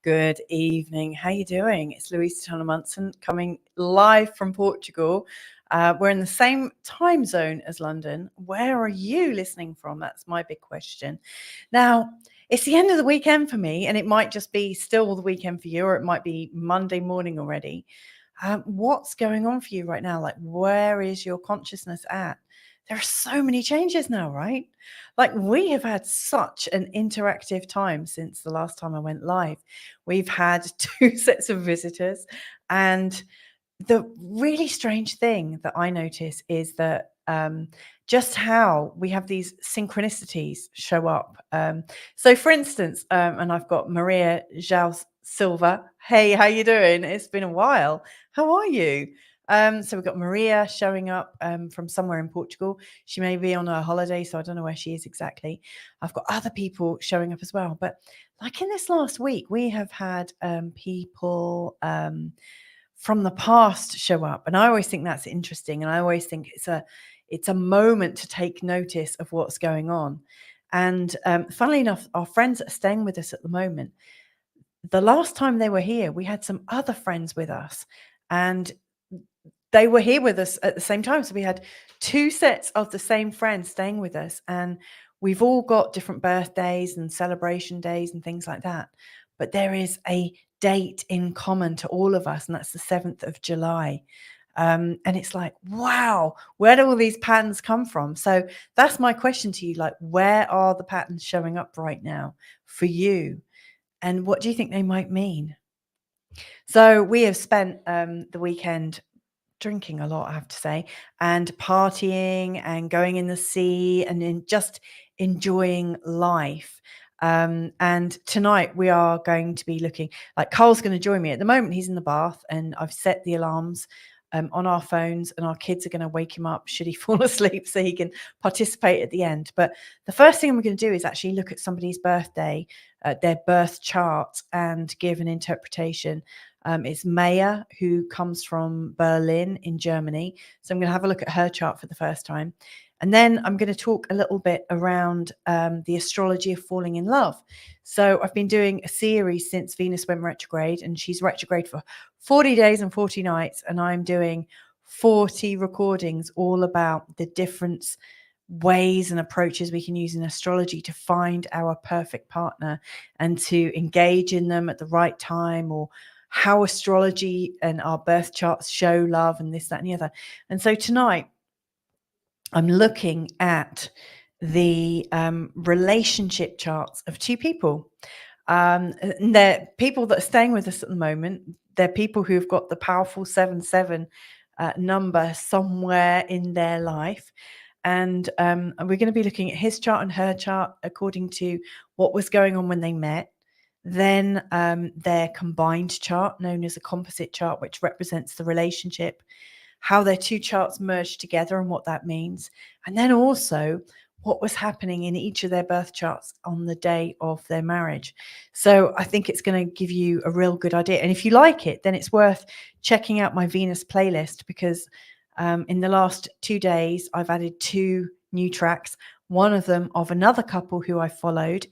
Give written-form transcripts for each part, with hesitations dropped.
Good evening. How you doing? It's Louisa Tanner Munson coming live from Portugal. We're in the same time zone as London. Where are you listening from? That's my big question. Now, it's the end of the weekend for me, and it might just be still the weekend for you, or it might be Monday morning already. What's going on for you right now? Like, where is your consciousness at? There are so many changes now, right? Like, we have had such an interactive time since the last time I went live. We've had 2 sets of visitors, and the really strange thing that I notice is that just how we have these synchronicities show up. So for instance, and I've got Maria João Silva. Hey, how you doing? It's been a while. How are you? So we've got Maria showing up from somewhere in Portugal. She may be on a holiday, so I don't know where she is exactly. I've got other people showing up as well. But like in this last week, we have had people from the past show up, and I always think that's interesting, and I always think it's a moment to take notice of what's going on. And funnily enough, our friends that are staying with us at the moment, the last time they were here, we had some other friends with us, and they were here with us at the same time. So we had 2 sets of the same friends staying with us, and we've all got different birthdays and celebration days and things like that. But there is a date in common to all of us, and that's the 7th of July. And it's like, wow, where do all these patterns come from? So that's my question to you. Like, where are the patterns showing up right now for you? And what do you think they might mean? So we have spent the weekend drinking a lot, I have to say, and partying and going in the sea and just enjoying life. And tonight we are going to be looking, like, Carl's going to join me. At the moment, he's in the bath, and I've set the alarms on our phones, and our kids are going to wake him up should he fall asleep so he can participate at the end. But the first thing I'm going to do is actually look at somebody's birthday, their birth chart, and give an interpretation. It's Maya, who comes from Berlin in Germany. So I'm going to have a look at her chart for the first time. And then I'm going to talk a little bit around the astrology of falling in love. So I've been doing a series since Venus went retrograde, and she's retrograde for 40 days and 40 nights. And I'm doing 40 recordings all about the different ways and approaches we can use in astrology to find our perfect partner and to engage in them at the right time, or how astrology and our birth charts show love and this, that, and the other. And so tonight I'm looking at the relationship charts of 2 people. And they're people that are staying with us at the moment. They're people who've got the powerful 7/7 number somewhere in their life. And we're going to be looking at his chart and her chart according to what was going on when they met. Then their combined chart, known as a composite chart, which represents the relationship, how their 2 charts merged together and what that means. And then also what was happening in each of their birth charts on the day of their marriage. So I think it's going to give you a real good idea. And if you like it, then it's worth checking out my Venus playlist, because in the last 2 days, I've added 2 new tracks, one of them of another couple who I followed,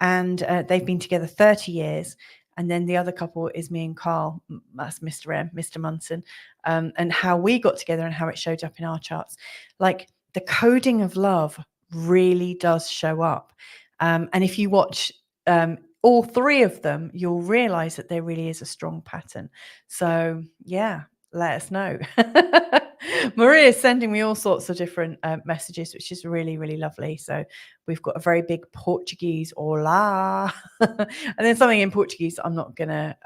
and they've been together 30 years. And then the other couple is me and Carl, that's Mr. Munson, and how we got together and how it showed up in our charts. Like, the coding of love really does show up. And if you watch all 3 of them, you'll realize that there really is a strong pattern. So yeah, let us know. Maria is sending me all sorts of different messages, which is really, really lovely. So we've got a very big Portuguese hola, and then something in Portuguese I'm not gonna.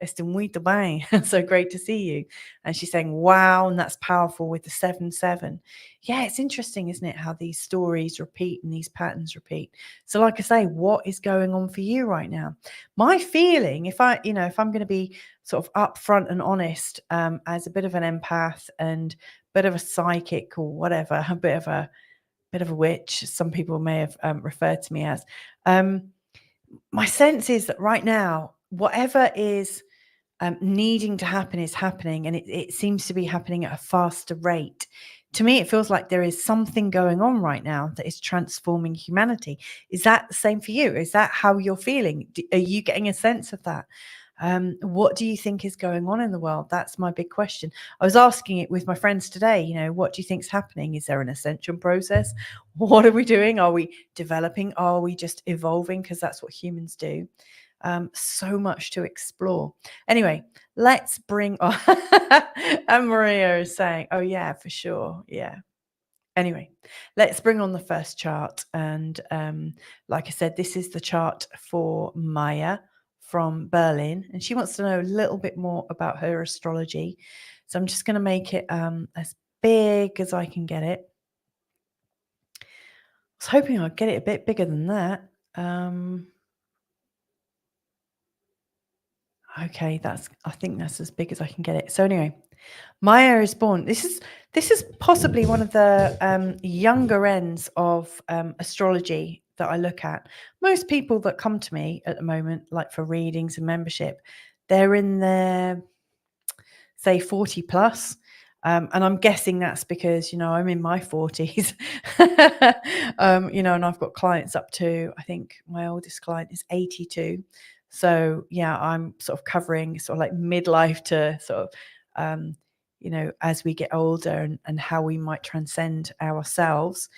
Estou muito bem. So great to see you. And she's saying, wow, and that's powerful with the 7/7. Yeah, it's interesting, isn't it, how these stories repeat and these patterns repeat. So like I say, what is going on for you right now? My feeling, if I'm going to be sort of upfront and honest, as a bit of an empath and a bit of a psychic or whatever, a bit of a witch, some people may have referred to me as, my sense is that right now, whatever is needing to happen is happening, and it seems to be happening at a faster rate to me, it feels like there is something going on right now that is transforming humanity. Is that the same for you? Is that how you're feeling? Are you getting a sense of that? What do you think is going on in the world? That's my big question. I was asking it with my friends today. What do you think's happening? Is there an ascension process? What are we doing? Are we developing? Are we just evolving? Because that's what humans do. So much to explore. Anyway, let's bring on. And Maria is saying, oh, yeah, for sure. Yeah. Anyway, let's bring on the first chart. And like I said, this is the chart for Maya from Berlin. And she wants to know a little bit more about her astrology. So I'm just going to make it as big as I can get it. I was hoping I'd get it a bit bigger than that. Okay, I think that's as big as I can get it. So anyway, Maya is born. This is possibly one of the younger ends of astrology that I look at. Most people that come to me at the moment, like for readings and membership, they're in their, say, 40 plus. And I'm guessing that's because, I'm in my 40s, and I've got clients up to, I think my oldest client is 82. So yeah, I'm sort of covering sort of like midlife to sort of, as we get older and how we might transcend ourselves.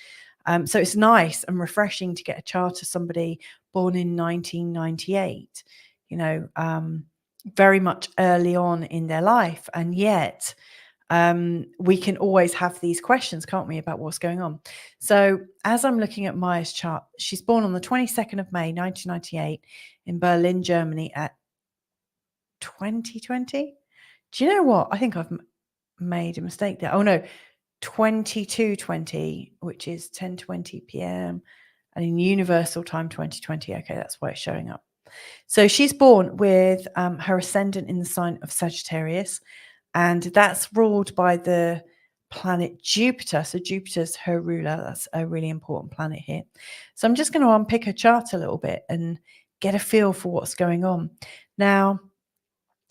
So it's nice and refreshing to get a chart of somebody born in 1998, very much early on in their life. And yet we can always have these questions, can't we, about what's going on? So as I'm looking at Maya's chart, she's born on the 22nd of May, 1998 in Berlin, Germany at 2020. Do you know what? I think I've made a mistake there. Oh, no, 22:20, which is 10:20 p.m. and in universal time 2020. Okay, that's why it's showing up. So she's born with her ascendant in the sign of Sagittarius, and that's ruled by the planet Jupiter. So Jupiter's her ruler. That's a really important planet here. So I'm just going to unpick her chart a little bit and get a feel for what's going on. Now,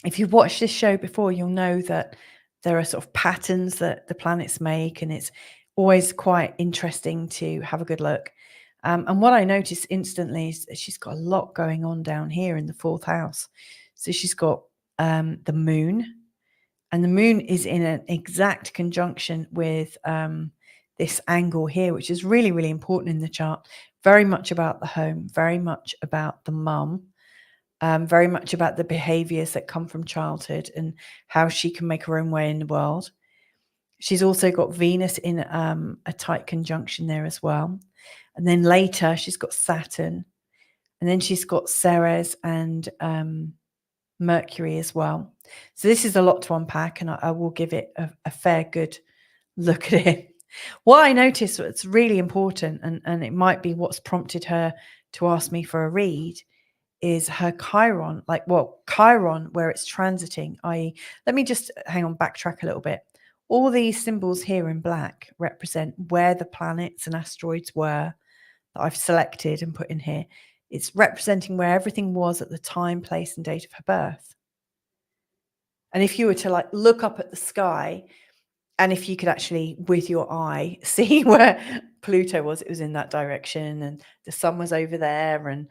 if you've watched this show before, you'll know that there are sort of patterns that the planets make, and it's always quite interesting to have a good look. And what I noticed instantly is that she's got a lot going on down here in the fourth house. So she's got the moon, and the moon is in an exact conjunction with this angle here, which is really, really important in the chart. Very much about the home, very much about the mum. Very much about the behaviors that come from childhood and how she can make her own way in the world. She's also got Venus in a tight conjunction there as well. And then later she's got Saturn. And then she's got Ceres and Mercury as well. So this is a lot to unpack, and I will give it a fair good look at it. What I noticed that's really important, and it might be what's prompted her to ask me for a read, is her Chiron, Chiron, where it's transiting, i.e., let me just backtrack a little bit. All these symbols here in black represent where the planets and asteroids were that I've selected and put in here. It's representing where everything was at the time, place, and date of her birth. And if you were to look up at the sky, and if you could actually, with your eye, see where Pluto was, it was in that direction, and the sun was over there, and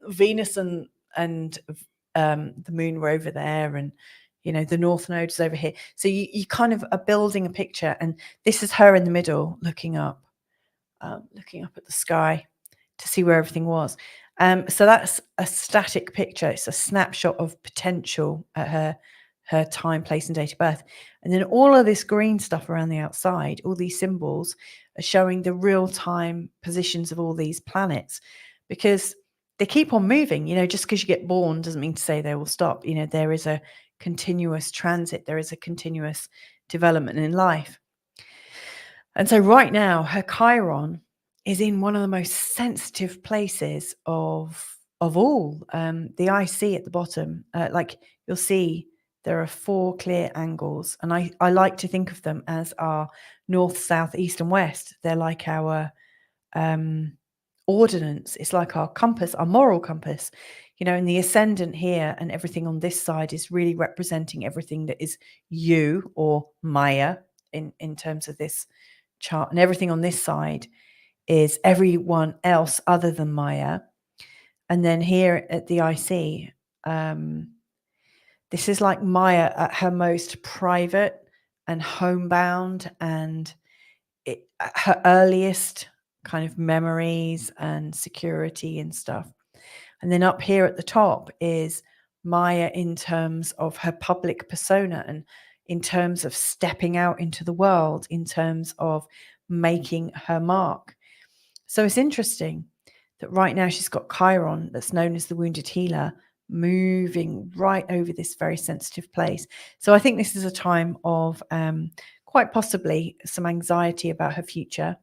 Venus and the moon were over there, and the North Node is over here. So you kind of are building a picture, and this is her in the middle looking up at the sky to see where everything was. So that's a static picture. It's a snapshot of potential at her time, place, and date of birth. And then all of this green stuff around the outside, all these symbols, are showing the real-time positions of all these planets, because they keep on moving. Just because you get born doesn't mean to say they will stop. There is a continuous transit. There is a continuous development in life. And so right now, her Chiron is in one of the most sensitive places of all. The IC at the bottom, you'll see there are 4 clear angles, and I like to think of them as our north, south, east, and west. They're like our ordinance. It's like our compass, our moral compass. And the ascendant here and everything on this side is really representing everything that is you, or Maya, in terms of this chart, and everything on this side is everyone else other than Maya. And then here at the IC, this is like Maya at her most private and homebound, and her earliest kind of memories and security and stuff. And then up here at the top is Maya in terms of her public persona and in terms of stepping out into the world, in terms of making her mark. So it's interesting that right now she's got Chiron, that's known as the wounded healer, moving right over this very sensitive place. So I think this is a time of quite possibly some anxiety about her future.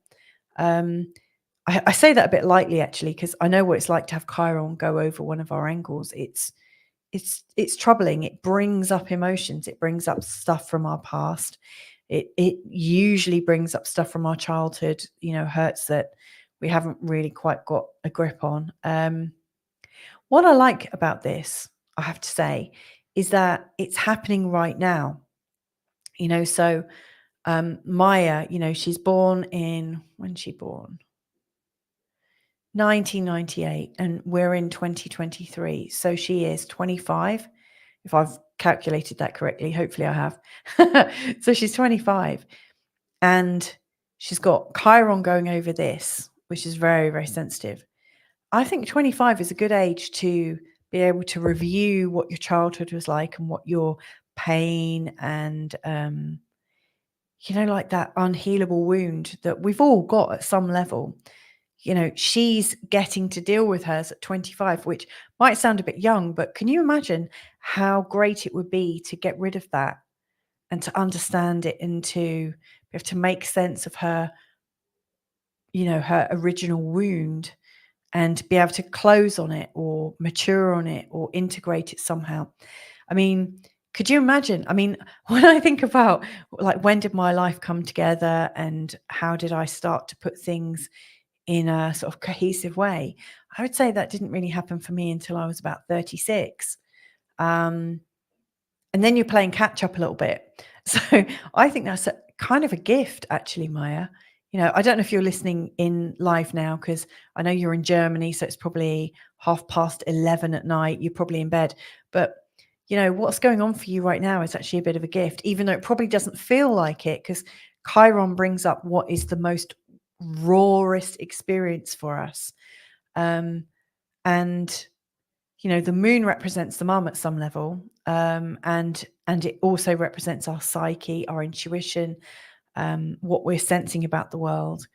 I say that a bit lightly, actually, because I know what it's like to have Chiron go over one of our angles. It's troubling. It brings up emotions. It brings up stuff from our past. It usually brings up stuff from our childhood, hurts that we haven't really quite got a grip on. What I like about this, I have to say, is that it's happening right now. So Maya, she's born when's she born? 1998, and we're in 2023. So she is 25, if I've calculated that correctly. Hopefully I have. So she's 25, and she's got Chiron going over this, which is very, very sensitive. I think 25 is a good age to be able to review what your childhood was like and what your pain and, like that unhealable wound that we've all got at some level. She's getting to deal with hers at 25, which might sound a bit young, but can you imagine how great it would be to get rid of that and to understand it and to be able to make sense of her, her original wound and be able to close on it or mature on it or integrate it somehow. I mean, could you imagine? I mean, when I think about like, when did my life come together and how did I start to put things in a sort of cohesive way, I would say that didn't really happen for me until I was about 36. And then you're playing catch up a little bit. So I think that's kind of a gift, actually, Maya. I don't know if you're listening in live now, because I know you're in Germany, so it's probably 11:30 at night. You're probably in bed. But, what's going on for you right now is actually a bit of a gift, even though it probably doesn't feel like it, because Chiron brings up what is the most rawest experience for us. And the moon represents the mum at some level, and it also represents our psyche, our intuition, what we're sensing about the world,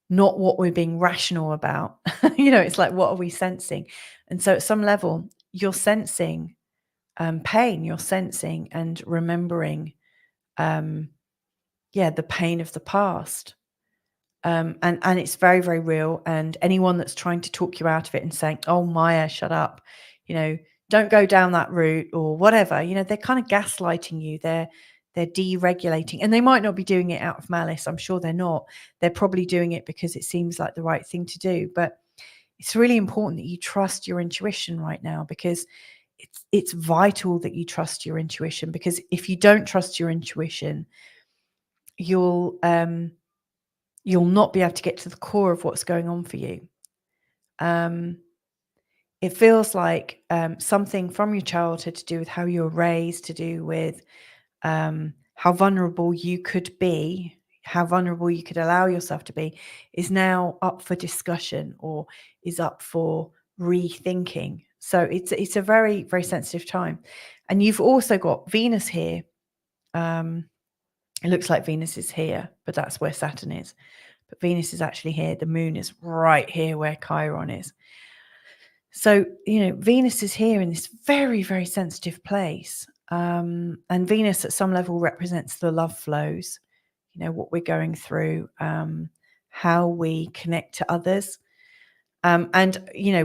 not what we're being rational about. It's like, what are we sensing? And so at some level you're sensing pain, you're sensing and remembering the pain of the past. And it's very, very real. And anyone that's trying to talk you out of it and saying, "Oh, Maya, shut up, don't go down that route," or whatever, they're kind of gaslighting you. They're deregulating, and they might not be doing it out of malice. I'm sure they're not. They're probably doing it because it seems like the right thing to do. But it's really important that you trust your intuition right now, because it's vital that you trust your intuition, because if you don't trust your intuition, you'll not be able to get to the core of what's going on for you. It feels like something from your childhood to do with how you were raised, to do with how vulnerable you could be, how vulnerable you could allow yourself to be, is now up for discussion or is up for rethinking. So it's a very, very sensitive time. And you've also got Venus here. It looks like Venus is here, but that's where Saturn is. But Venus is actually here. The moon is right here where Chiron is. So, Venus is here in this very, very sensitive place. And Venus at some level represents the love flows, what we're going through, how we connect to others. And,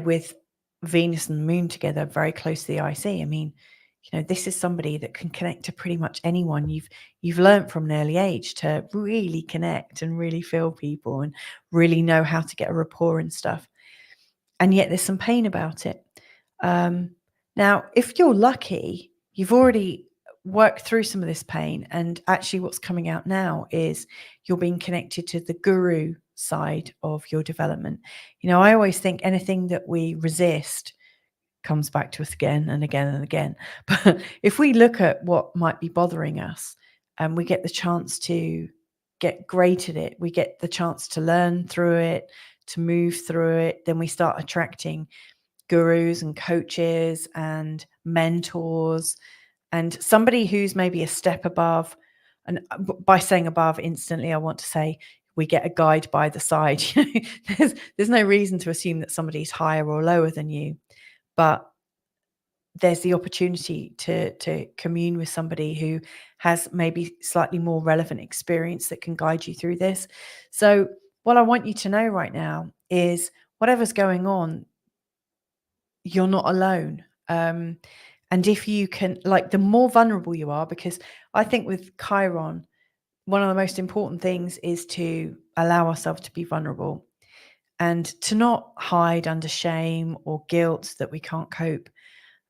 with Venus and the moon together very close to the IC, I mean, this is somebody that can connect to pretty much anyone. You've learned from an early age to really connect and really feel people and really know how to get a rapport and stuff. And yet there's some pain about it. Now, if you're lucky, you've already work through some of this pain. And actually what's coming out now is you're being connected to the guru side of your development. I always think anything that we resist comes back to us again and again and again. But if we look at what might be bothering us and we get the chance to get great at it, we get the chance to learn through it, to move through it, then we start attracting gurus and coaches and mentors and somebody who's maybe a step above. And by saying above, instantly I want to say we get a guide by the side. There's no reason to assume that somebody's higher or lower than you, but there's the opportunity to commune with somebody who has maybe slightly more relevant experience that can guide you through this. So what I want you to know right now is whatever's going on, you're not alone. And if you can, like, the more vulnerable you are, because I think with Chiron, one of the most important things is to allow ourselves to be vulnerable and to not hide under shame or guilt that we can't cope.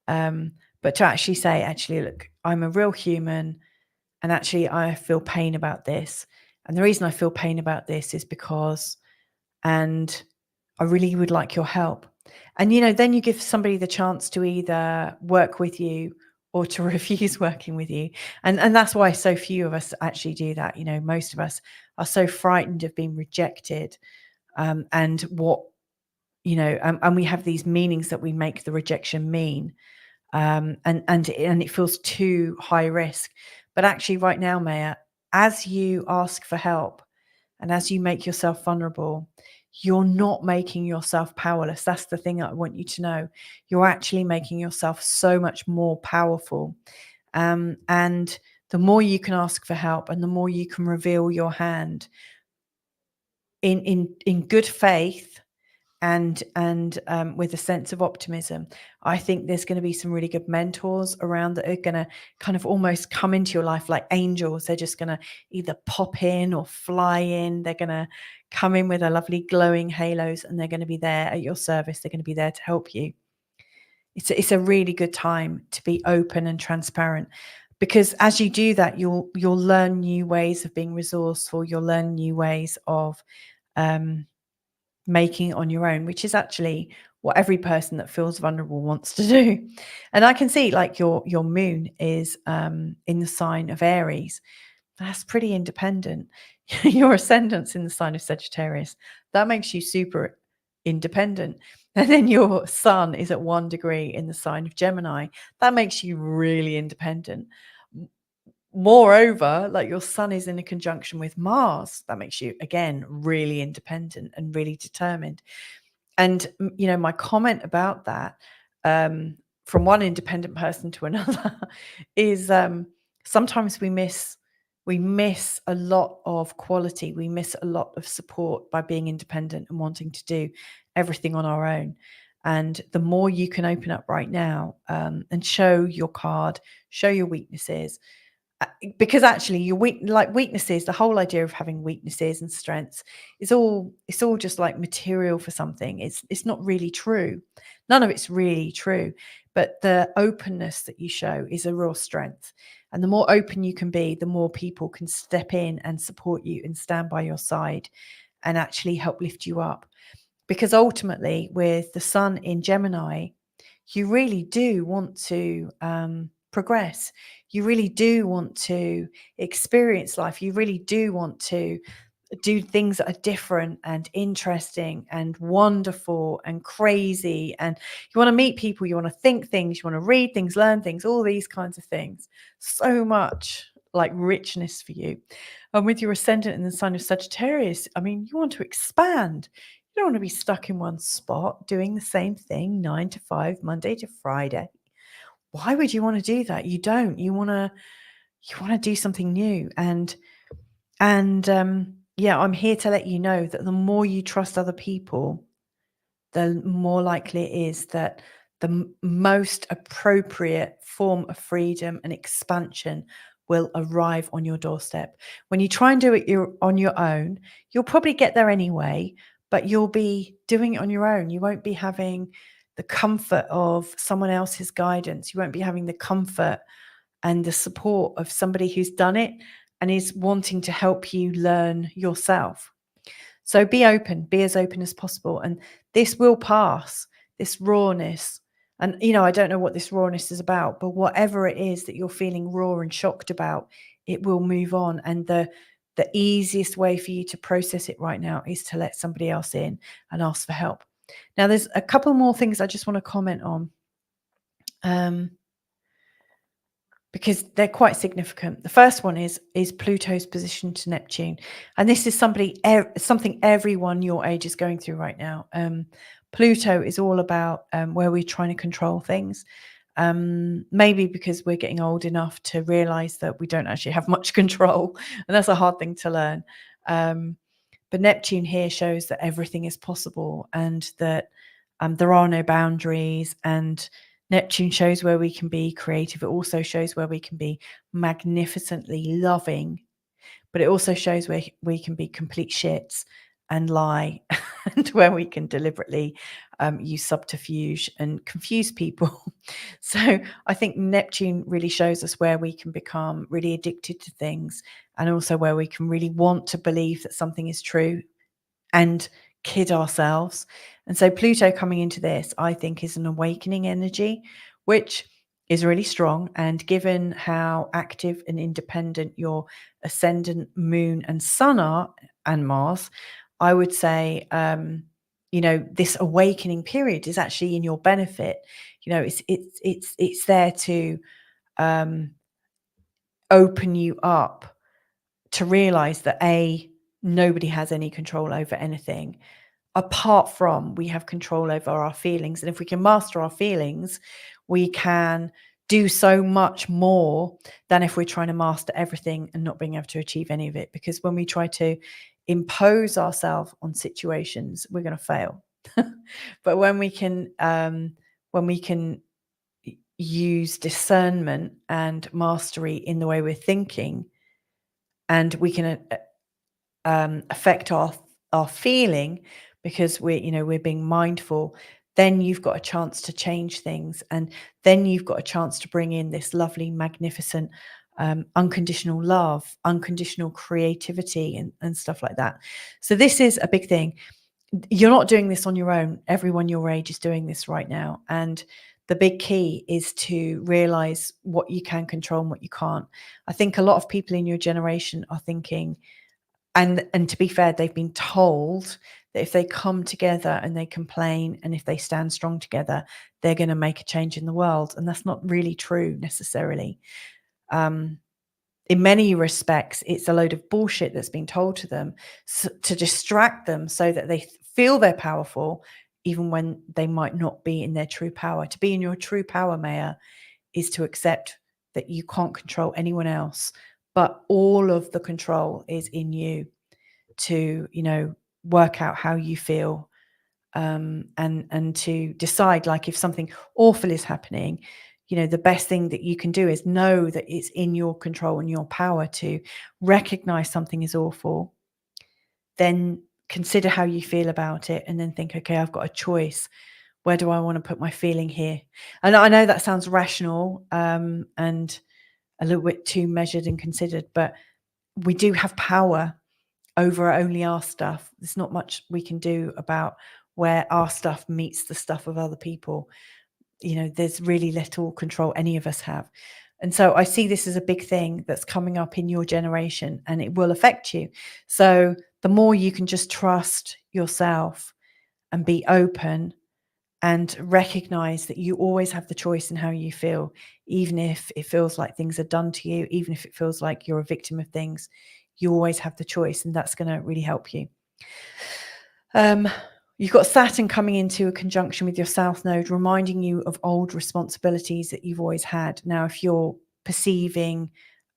But to actually say, actually, look, I'm a real human and actually I feel pain about this. And the reason I feel pain about this is because, and I really would like your help. And, then you give somebody the chance to either work with you or to refuse working with you. And that's why so few of us actually do that. Most of us are so frightened of being rejected. And what, and we have these meanings that we make the rejection mean. And it feels too high risk. But actually right now, Maya, as you ask for help and as you make yourself vulnerable, you're not making yourself powerless. That's the thing I want you to know. You're actually making yourself so much more powerful. And the more you can ask for help and the more you can reveal your hand in good faith and with a sense of optimism, I think there's going to be some really good mentors around that are going to kind of almost come into your life like angels. They're just going to either pop in or fly in. They're going to come in with a lovely glowing halos and they're going to be there at your service. They're going to be there to help you. It's a really good time to be open and transparent, because as you do that, you'll learn new ways of being resourceful. You'll learn new ways of making it on your own, which is actually what every person that feels vulnerable wants to do. And I can see, like, your moon is in the sign of Aries. That's pretty independent. Your ascendant's in the sign of Sagittarius. That makes you super independent. And then your sun is at 1 degree in the sign of Gemini. That makes you really independent. Moreover, like, your sun is in a conjunction with Mars. That makes you, again, really independent and really determined. And, my comment about that, from one independent person to another is sometimes we miss a lot of quality. We miss a lot of support by being independent and wanting to do everything on our own. And the more you can open up right now and show your card, show your weaknesses, because actually your weaknesses, the whole idea of having weaknesses and strengths it's all just like material for something. It's not really true. None of it's really true. But the openness that you show is a real strength. And the more open you can be, the more people can step in and support you and stand by your side and actually help lift you up. Because ultimately, with the sun in Gemini, you really do want to progress. You really do want to experience life. You really do want to do things that are different and interesting and wonderful and crazy. And you want to meet people, you want to think things, you want to read things, learn things, all these kinds of things. So much like richness for you. And with your ascendant in the sign of Sagittarius, I mean, you want to expand. You don't want to be stuck in one spot doing the same thing 9 to 5, Monday to Friday. Why would you want to do that? You don't. You want to do something new. And yeah, I'm here to let you know that the more you trust other people, the more likely it is that the most appropriate form of freedom and expansion will arrive on your doorstep. When you try and do it on your own, you'll probably get there anyway, but you'll be doing it on your own. You won't be having the comfort of someone else's guidance. You won't be having the comfort and the support of somebody who's done it and is wanting to help you learn yourself. So be open, be as open as possible. And this will pass, this rawness. And, I don't know what this rawness is about, but whatever it is that you're feeling raw and shocked about, it will move on. And the easiest way for you to process it right now is to let somebody else in and ask for help. Now, there's a couple more things I just want to comment on. Because they're quite significant. The first one is Pluto's position to Neptune. And this is something everyone your age is going through right now. Pluto is all about where we're trying to control things. Maybe because we're getting old enough to realize that we don't actually have much control. And that's a hard thing to learn. But Neptune here shows that everything is possible and that there are no boundaries, and Neptune shows where we can be creative. It also shows where we can be magnificently loving, but it also shows where we can be complete shits and lie, and where we can deliberately use subterfuge and confuse people. So I think Neptune really shows us where we can become really addicted to things, and also where we can really want to believe that something is true and kid ourselves. And so Pluto coming into this, I think, is an awakening energy, which is really strong. And given how active and independent your ascendant, moon, and sun are, and Mars, I would say, this awakening period is actually in your benefit. It's there to open you up to realize that nobody has any control over anything apart from we have control over our feelings. And if we can master our feelings, we can do so much more than if we're trying to master everything and not being able to achieve any of it. Because when we try to impose ourselves on situations, we're going to fail. But when we can use discernment and mastery in the way we're thinking, and we can affect our feeling, because we're being mindful, then you've got a chance to change things, and then you've got a chance to bring in this lovely, magnificent, unconditional love, unconditional creativity, and stuff like that. So this is a big thing. You're not doing this on your own. Everyone your age is doing this right now. And the big key is to realize what you can control and what you can't. I think a lot of people in your generation are thinking, and to be fair, they've been told that if they come together and they complain, and if they stand strong together, they're going to make a change in the world. And that's not really true necessarily. In many respects, it's a load of bullshit that's been told to them to distract them so that they feel they're powerful, even when they might not be in their true power. To be in your true power, Maya, is to accept that you can't control anyone else, but all of the control is in you to, work out how you feel, and to decide, like, if something awful is happening, the best thing that you can do is know that it's in your control and your power to recognize something is awful, then consider how you feel about it, and then think, okay, I've got a choice. Where do I want to put my feeling here? And I know that sounds rational, and a little bit too measured and considered, but we do have power over only our stuff. There's not much we can do about where our stuff meets the stuff of other people. There's really little control any of us have. And so I see this as a big thing that's coming up in your generation, and it will affect you. So the more you can just trust yourself and be open and recognize that you always have the choice in how you feel, even if it feels like things are done to you, even if it feels like you're a victim of things, you always have the choice, and that's going to really help you. You've got Saturn coming into a conjunction with your South Node, reminding you of old responsibilities that you've always had. Now, if you're perceiving,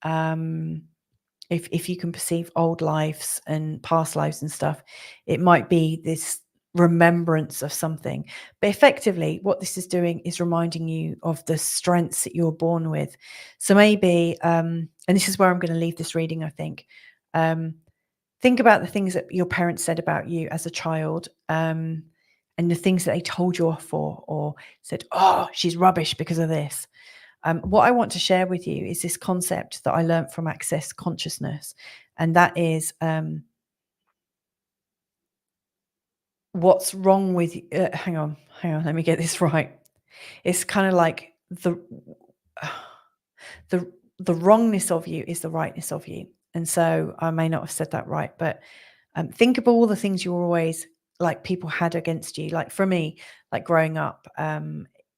if you can perceive old lives and past lives and stuff, it might be this remembrance of something. But effectively, what this is doing is reminding you of the strengths that you're born with. So maybe, and this is where I'm going to leave this reading, I think. Think about the things that your parents said about you as a child, and the things that they told you off for, or said, oh, she's rubbish because of this. What I want to share with you is this concept that I learned from Access Consciousness, and that is what's wrong with hang on, let me get this right. It's kind of like the wrongness of you is the rightness of you. And so I may not have said that right, but think of all the things you were always like people had against you. Like for me, like growing up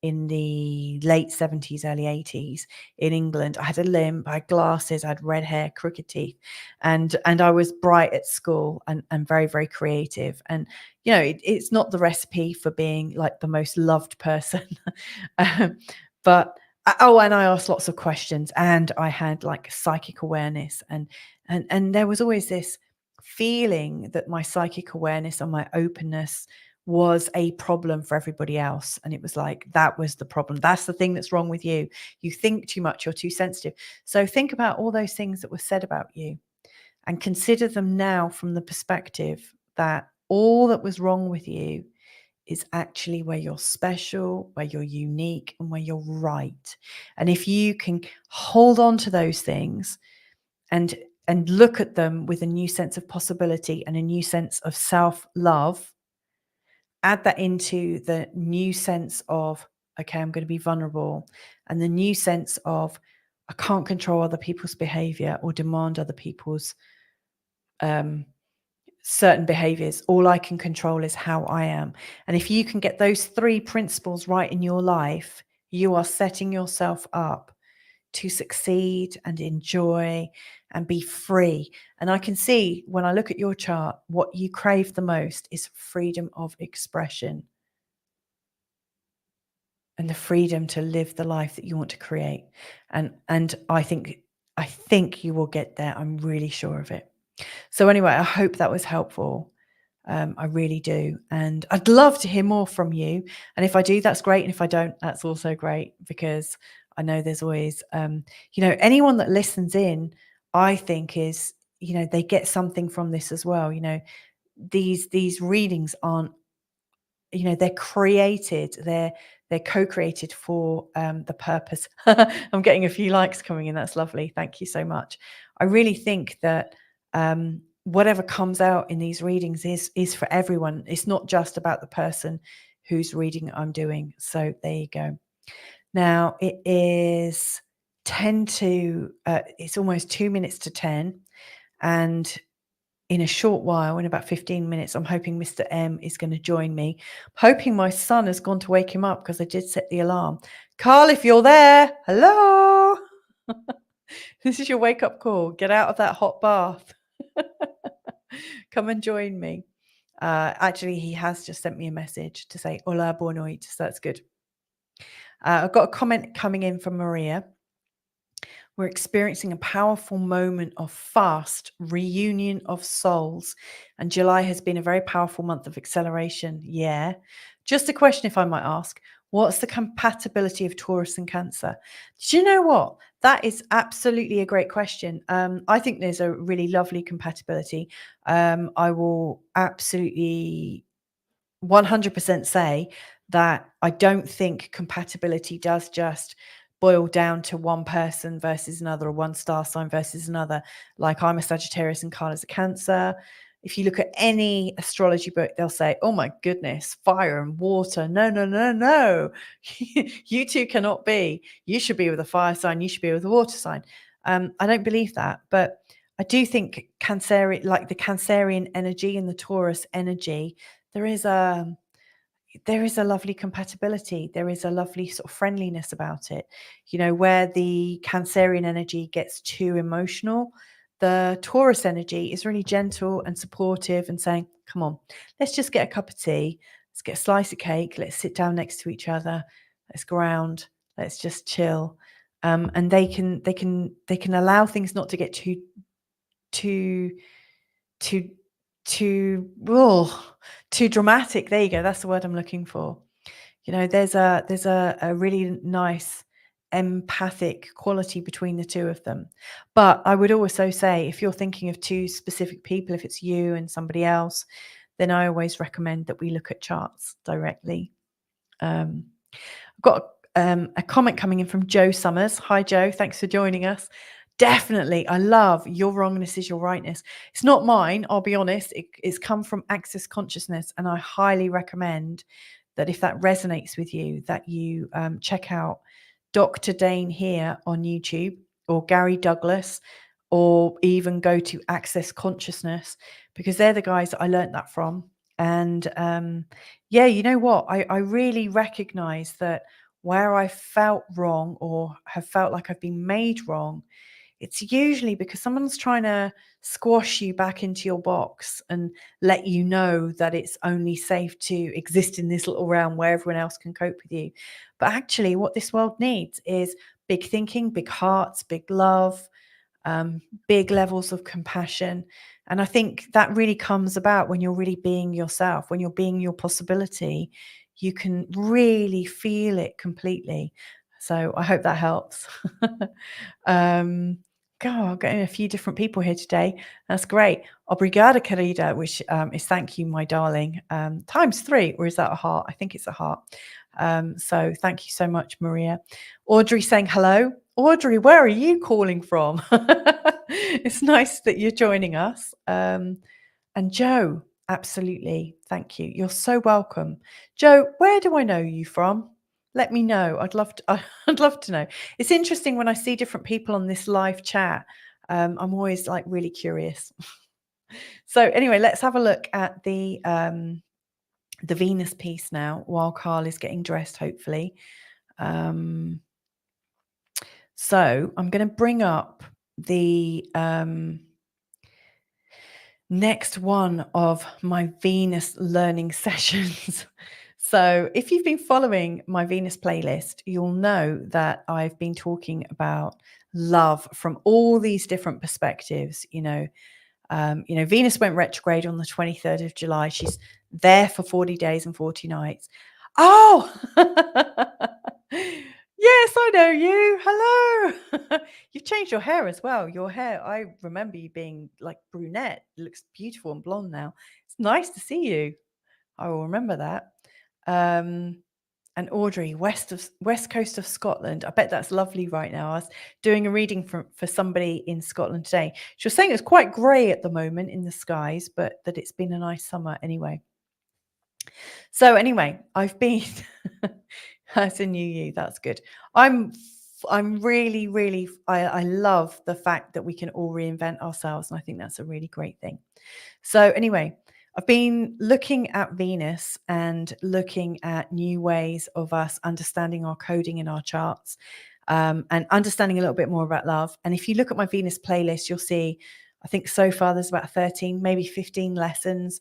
in the late 70s, early 80s in England, I had a limp, I had glasses, I had red hair, crooked teeth, and I was bright at school and very, very creative. And you know, it's not the recipe for being like the most loved person. But oh, and I asked lots of questions, and I had like psychic awareness, and there was always this feeling that my psychic awareness and my openness was a problem for everybody else. And it was like, that was the problem. That's the thing that's wrong with you. You think too much, you're too sensitive. So think about all those things that were said about you and consider them now from the perspective that all that was wrong with you is actually where you're special, where you're unique, and where you're right. And if you can hold on to those things and look at them with a new sense of possibility and a new sense of self-love, add that into the new sense of, okay, I'm going to be vulnerable, and the new sense of, I can't control other people's behavior or demand other people's certain behaviors. All I can control is how I am. And if you can get those three principles right in your life, you are setting yourself up to succeed and enjoy and be free. And I can see when I look at your chart, what you crave the most is freedom of expression and the freedom to live the life that you want to create. And I think you will get there. I'm really sure of it. So anyway, I hope that was helpful. I really do. And I'd love to hear more from you. And if I do, that's great. And if I don't, that's also great, because I know there's always, anyone that listens in, I think is, they get something from this as well. These readings aren't, they're created, they're co-created for the purpose. I'm getting a few likes coming in. That's lovely. Thank you so much. I really think that whatever comes out in these readings is for everyone. It's not just about the person whose reading I'm doing. So there you go. Now it is it's almost 2 minutes to 10, and in a short while, in about 15 minutes, I'm hoping Mr. M is going to join me. I'm hoping my son has gone to wake him up, because I did set the alarm. Carl, if you're there, hello. This is your wake up call. Get out of that hot bath. Come and join me. Actually, he has just sent me a message to say hola, boa noite. So that's good. I've got a comment coming in from Maria. We're experiencing a powerful moment of fast reunion of souls, and July has been a very powerful month of acceleration. Yeah. Just a question, if I might ask, what's the compatibility of Taurus and Cancer? Do you know what? That is absolutely a great question. I think there's a really lovely compatibility. I will absolutely 100% say that I don't think compatibility does just boil down to one person versus another, or one star sign versus another. Like, I'm a Sagittarius and Carla's a Cancer. If you look at any astrology book, they'll say, oh my goodness, fire and water. No, no, no, no. You two cannot be. You should be with a fire sign. You should be with a water sign. I don't believe that. But I do think Cancerian, like the Cancerian energy and the Taurus energy, there is a lovely compatibility. There is a lovely sort of friendliness about it. Where the Cancerian energy gets too emotional, the Taurus energy is really gentle and supportive and saying, come on, let's just get a cup of tea. Let's get a slice of cake. Let's sit down next to each other. Let's ground. Let's just chill. And they can allow things not to get too too too dramatic. There you go. That's the word I'm looking for. There's a really nice empathic quality between the two of them. But I would also say, if you're thinking of two specific people, if it's you and somebody else, then I always recommend that we look at charts directly. I've got a comment coming in from Joe Summers. Hi, Joe. Thanks for joining us. Definitely. I love your wrongness is your rightness. It's not mine. I'll be honest. It's come from Access Consciousness. And I highly recommend that if that resonates with you, that you check out Dr. Dane here on YouTube, or Gary Douglas, or even go to Access Consciousness, because they're the guys that I learned that from. And yeah, you know what? I really recognize that where I felt wrong or have felt like I've been made wrong, it's usually because someone's trying to squash you back into your box and let you know that it's only safe to exist in this little realm where everyone else can cope with you. But actually, what this world needs is big thinking, big hearts, big love, big levels of compassion. And I think that really comes about when you're really being yourself, when you're being your possibility, you can really feel it completely. So I hope that helps. God, getting a few different people here today. That's great. Obrigada, querida, which is thank you, my darling, times 3, or is that a heart? I think it's a heart. So thank you so much, Maria. Audrey saying hello. Audrey, where are you calling from? It's nice that you're joining us. And Joe, absolutely. Thank you. You're so welcome. Joe, where do I know you from? Let me know. I'd love to, I'd love to know. It's interesting when I see different people on this live chat. I'm always like really curious. So anyway, let's have a look at the Venus piece now while Carl is getting dressed, hopefully. So I'm going to bring up the next one of my Venus learning sessions. So if you've been following my Venus playlist, you'll know that I've been talking about love from all these different perspectives. Venus went retrograde on the 23rd of July. She's there for 40 days and 40 nights. Oh, yes, I know you. Hello. You've changed your hair as well. Your hair, I remember you being like brunette. It looks beautiful and blonde now. It's nice to see you. I will remember that. And Audrey, west coast of Scotland. I bet that's lovely right now. I was doing a reading for somebody in Scotland today. She was saying it's quite grey at the moment in the skies, but that it's been a nice summer anyway. So anyway, I've been that's a new you. That's good. I'm really, really, I love the fact that we can all reinvent ourselves. And I think that's a really great thing. So anyway, I've been looking at Venus and looking at new ways of us understanding our coding in our charts, and understanding a little bit more about love. And if you look at my Venus playlist, you'll see, I think so far there's about 13, maybe 15 lessons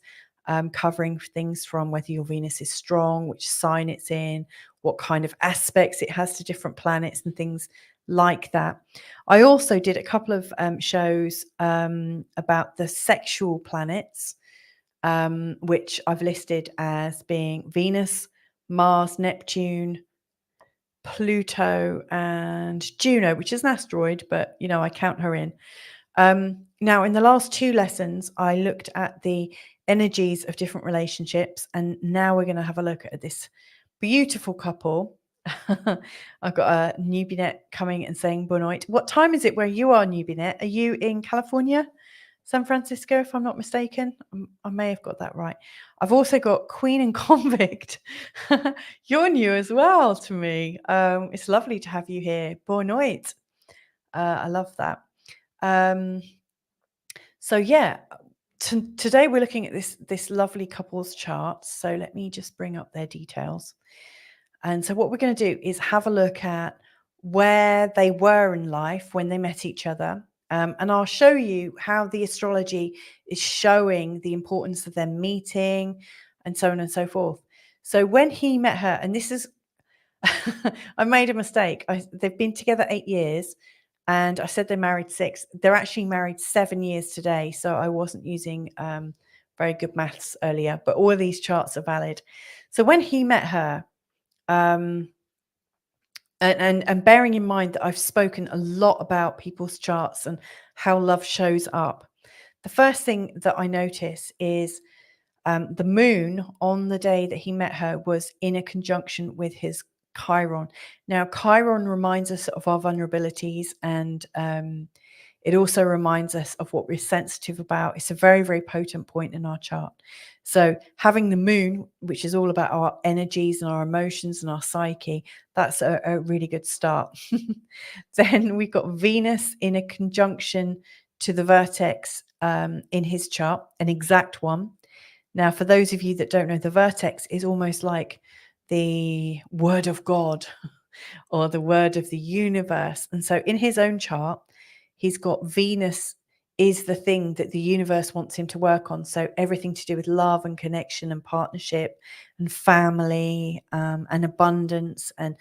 covering things from whether your Venus is strong, which sign it's in, what kind of aspects it has to different planets and things like that. I also did a couple of shows about the sexual planets, which I've listed as being Venus, Mars, Neptune, Pluto, and Juno, which is an asteroid, but I count her in. Now, in the last 2 lessons, I looked at the energies of different relationships, and now we're going to have a look at this beautiful couple. I've got a Nubinet coming and saying Bonoit. What time is it where you are, Nubinet? Are you in California? San Francisco, if I'm not mistaken. I may have got that right. I've also got Queen and Convict. You're new as well to me. It's lovely to have you here. Bonoit. I love that. So yeah, today we're looking at this lovely couple's chart. So let me just bring up their details. And so what we're going to do is have a look at where they were in life when they met each other. And I'll show you how the astrology is showing the importance of them meeting and so on and so forth. So when he met her, and this is, I made a mistake. They've been together 8 years. And I said they're married 6. They're actually married 7 years today. So I wasn't using very good maths earlier, but all of these charts are valid. So when he met her, and bearing in mind that I've spoken a lot about people's charts and how love shows up, the first thing that I notice is the moon on the day that he met her was in a conjunction with his Chiron. Now, Chiron reminds us of our vulnerabilities, and it also reminds us of what we're sensitive about. It's a very, very potent point in our chart. So having the moon, which is all about our energies and our emotions and our psyche, that's a really good start. Then we've got Venus in a conjunction to the vertex in his chart, an exact one. Now, for those of you that don't know, the vertex is almost like the word of God or the word of the universe. And so in his own chart, he's got Venus is the thing that the universe wants him to work on. So everything to do with love and connection and partnership and family and abundance and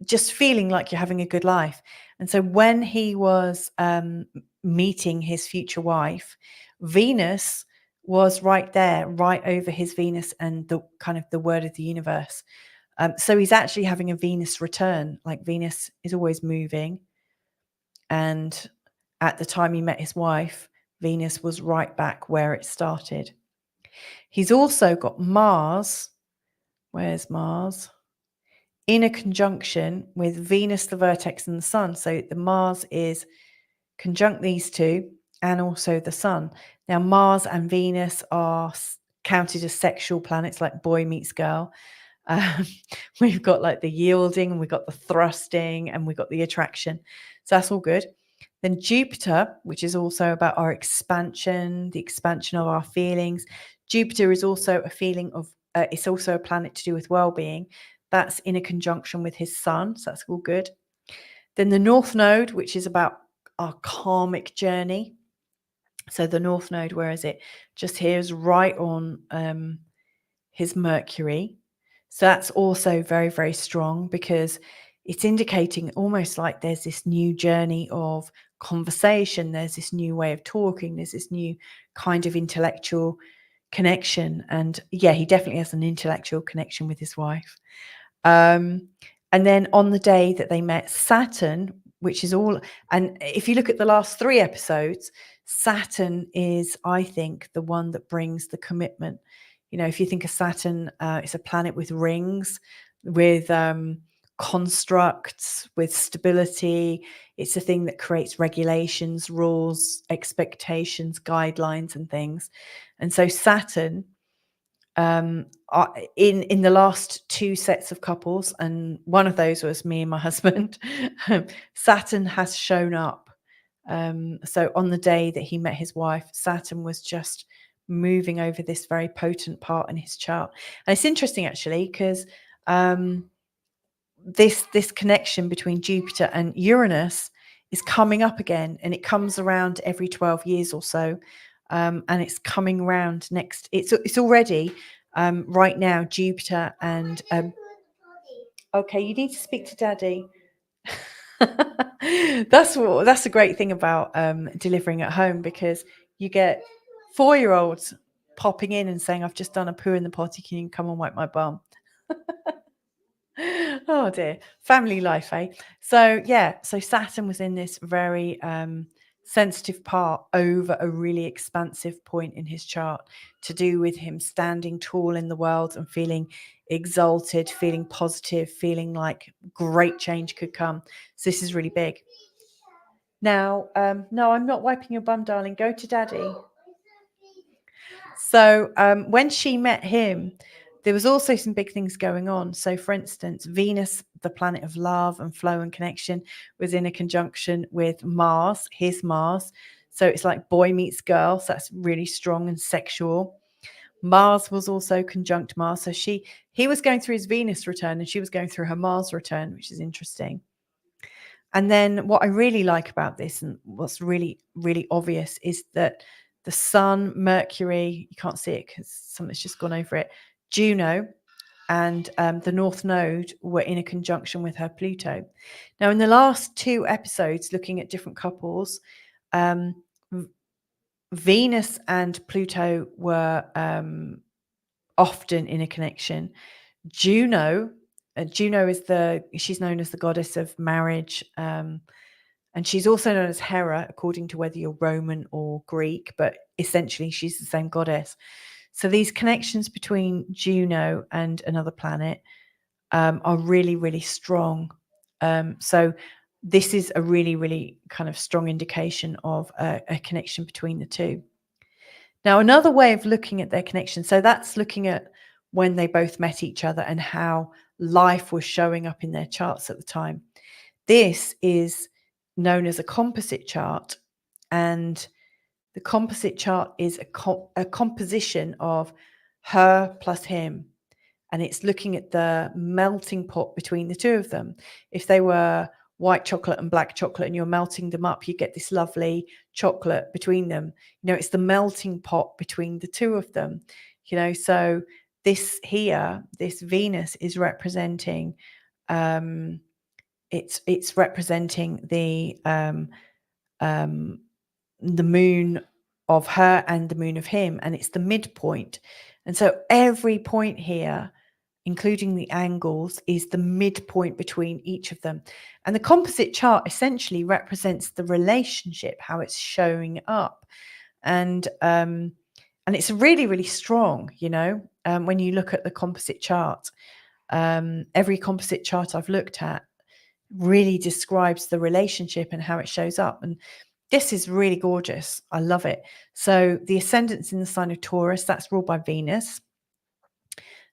just feeling like you're having a good life. And so when he was meeting his future wife, Venus was right there, right over his Venus and the kind of the word of the universe. So he's actually having a Venus return, like Venus is always moving. And at the time he met his wife, Venus was right back where it started. He's also got Mars. Where's Mars? In a conjunction with Venus, the vertex, and the sun. So the Mars is conjunct these two and also the sun. Now, Mars and Venus are counted as sexual planets, like boy meets girl. We've got like the yielding, and we've got the thrusting, and we've got the attraction. So that's all good. Then Jupiter, which is also about our expansion, the expansion of our feelings. Jupiter is also a feeling of, it's also a planet to do with well-being. That's in a conjunction with his sun. So that's all good. Then the North Node, which is about our karmic journey. So the North Node, where is it? Just here is right on his Mercury. So that's also very, very strong because it's indicating almost like there's this new journey of conversation. There's this new way of talking. There's this new kind of intellectual connection. And yeah, he definitely has an intellectual connection with his wife. And then on the day that they met, Saturn, which is all, and if you look at the last 3 episodes, Saturn is, I think, the one that brings the commitment. You know, if you think of Saturn, it's a planet with rings, with constructs, with stability. It's a thing that creates regulations, rules, expectations, guidelines, and things. And so Saturn, in the last 2 sets of couples, and one of those was me and my husband, Saturn has shown up. So on the day that he met his wife, Saturn was just moving over this very potent part in his chart. And it's interesting actually because this connection between Jupiter and Uranus is coming up again, and it comes around every 12 years or so. And it's coming around next. It's already right now, Jupiter and okay, you need to speak to Daddy. That's a great thing about delivering at home, because you get 4-year-olds popping in and saying, "I've just done a poo in the potty. Can you come and wipe my bum?" Oh dear, family life, eh? So yeah, so Saturn was in this very sensitive part over a really expansive point in his chart, to do with him standing tall in the world and feeling exalted, feeling positive, feeling like great change could come. So this is really big. Now, no, I'm not wiping your bum, darling. Go to Daddy. So when she met him, there was also some big things going on. So, for instance, Venus, the planet of love and flow and connection, was in a conjunction with Mars, his Mars. So it's like boy meets girl. So that's really strong and sexual. Mars was also conjunct Mars. So he was going through his Venus return and she was going through her Mars return, which is interesting. And then what I really like about this, and what's really, really obvious, is that the Sun, Mercury, you can't see it because something's just gone over it, Juno, and the North Node were in a conjunction with her Pluto. Now, in the last 2 episodes, looking at different couples, Venus and Pluto were often in a connection. Juno is she's known as the goddess of marriage, and she's also known as Hera, according to whether you're Roman or Greek, but essentially she's the same goddess. So these connections between Juno and another planet are really, really strong. So this is a really, really kind of strong indication of a connection between the two. Now, another way of looking at their connection, so that's looking at when they both met each other and how life was showing up in their charts at the time. This is known as a composite chart, and the composite chart is a composition of her plus him, and it's looking at the melting pot between the two of them. If they were white chocolate and black chocolate and you're melting them up, you get this lovely chocolate between them. It's the melting pot between the two of them. So this here, this Venus is representing it's representing the moon of her and the moon of him, and it's the midpoint. And so every point here, including the angles, is the midpoint between each of them. And the composite chart essentially represents the relationship, how it's showing up. And it's really, really strong, when you look at the composite chart. Every composite chart I've looked at really describes the relationship and how it shows up. And this is really gorgeous. I love it. So the ascendant's in the sign of Taurus, that's ruled by Venus.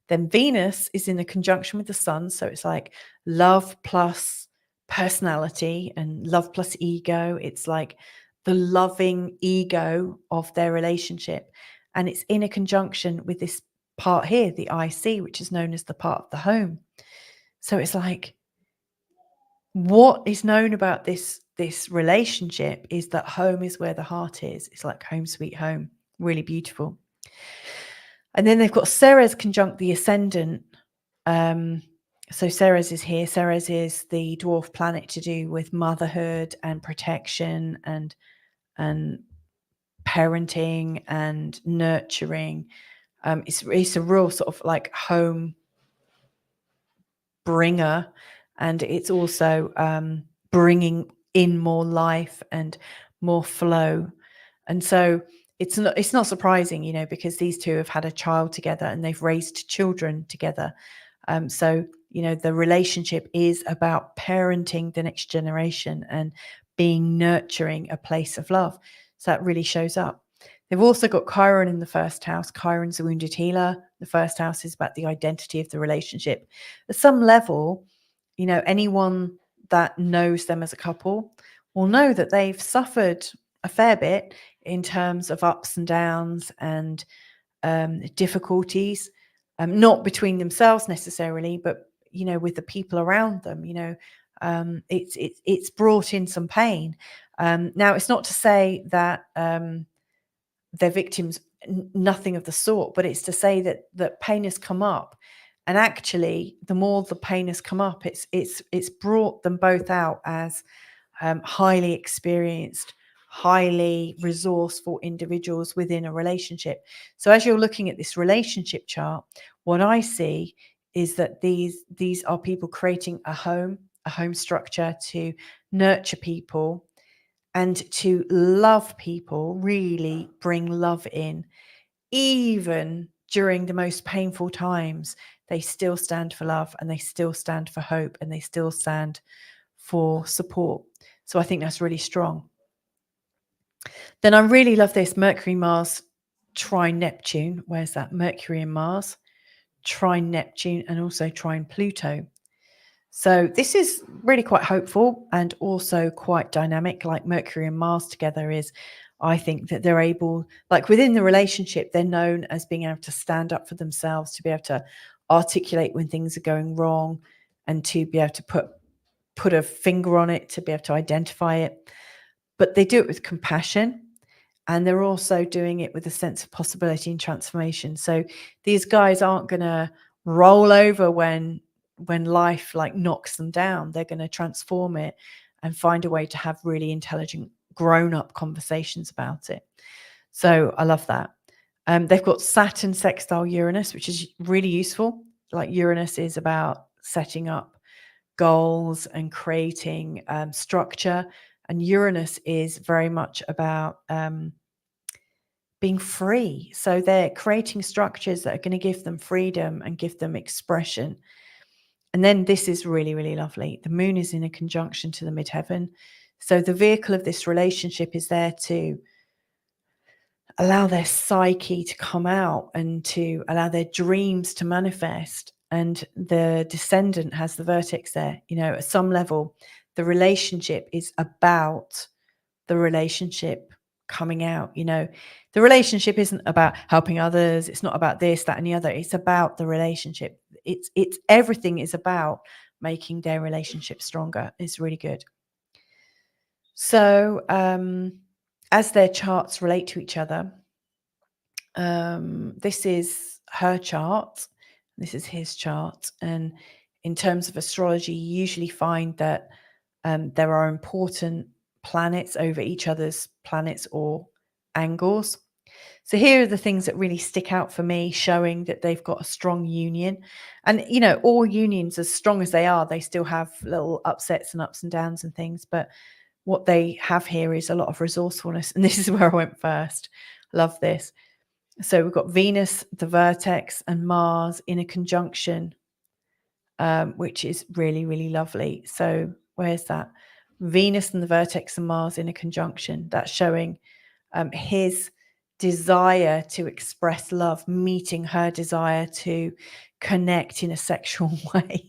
Then Venus is in a conjunction with the sun. So it's like love plus personality and love plus ego. It's like the loving ego of their relationship. And it's in a conjunction with this part here, the IC, which is known as the part of the home. So it's like, what is known about this relationship is that home is where the heart is. It's like home sweet home. Really beautiful. And then they've got Ceres conjunct the ascendant. So Ceres is here. Ceres is the dwarf planet to do with motherhood and protection and parenting and nurturing. It's a real sort of like home bringer, and it's also bringing in more life and more flow. And so it's not surprising, because these two have had a child together and they've raised children together. So the relationship is about parenting the next generation and being nurturing, a place of love. So that really shows up. They've also got Chiron in the first house. Chiron's a wounded healer. The first house is about the identity of the relationship. At some level, anyone that knows them as a couple will know that they've suffered a fair bit in terms of ups and downs and difficulties, not between themselves necessarily, but with the people around them. It's brought in some pain. Now, it's not to say that they're victims, nothing of the sort, but it's to say that pain has come up, and actually the more the pain has come up, it's brought them both out as highly experienced, highly resourceful individuals within a relationship. So as you're looking at this relationship chart, what I see is that these are people creating a home structure to nurture people and to love people, really bring love in. Even during the most painful times, they still stand for love, and they still stand for hope, and they still stand for support. So I think that's really strong. Then I really love this Mercury, Mars, trine Neptune. Where's that? Mercury and Mars, trine Neptune, and also trine Pluto. So this is really quite hopeful and also quite dynamic. Like Mercury and Mars together is, I think that they're able, like within the relationship, they're known as being able to stand up for themselves, to be able to articulate when things are going wrong, and to be able to put a finger on it, to be able to identify it. But they do it with compassion, and they're also doing it with a sense of possibility and transformation. So these guys aren't going to roll over when life like knocks them down. They're going to transform it and find a way to have really intelligent grown-up conversations about it. So I love that. They've got Saturn sextile Uranus, which is really useful. Like Uranus is about setting up goals and creating structure, and Uranus is very much about being free. So they're creating structures that are going to give them freedom and give them expression. And then this is really, really lovely. The moon is in a conjunction to the midheaven. So the vehicle of this relationship is there to allow their psyche to come out and to allow their dreams to manifest. And the descendant has the vertex there. At some level, the relationship is about the relationship coming out. The relationship isn't about helping others. It's not about this, that, and the other. It's about the relationship. It's everything is about making their relationship stronger. It's really good. So as their charts relate to each other, this is her chart, this is his chart, and in terms of astrology, you usually find that there are important planets over each other's planets or angles. So here are the things that really stick out for me, showing that they've got a strong union. And all unions, as strong as they are, they still have little upsets and ups and downs and things, but what they have here is a lot of resourcefulness. And this is where I went first. Love this. So we've got Venus, the vertex, and Mars in a conjunction, which is really, really lovely. So where's that? Venus and the vertex and Mars in a conjunction. That's showing his desire to express love, meeting her desire to connect in a sexual way.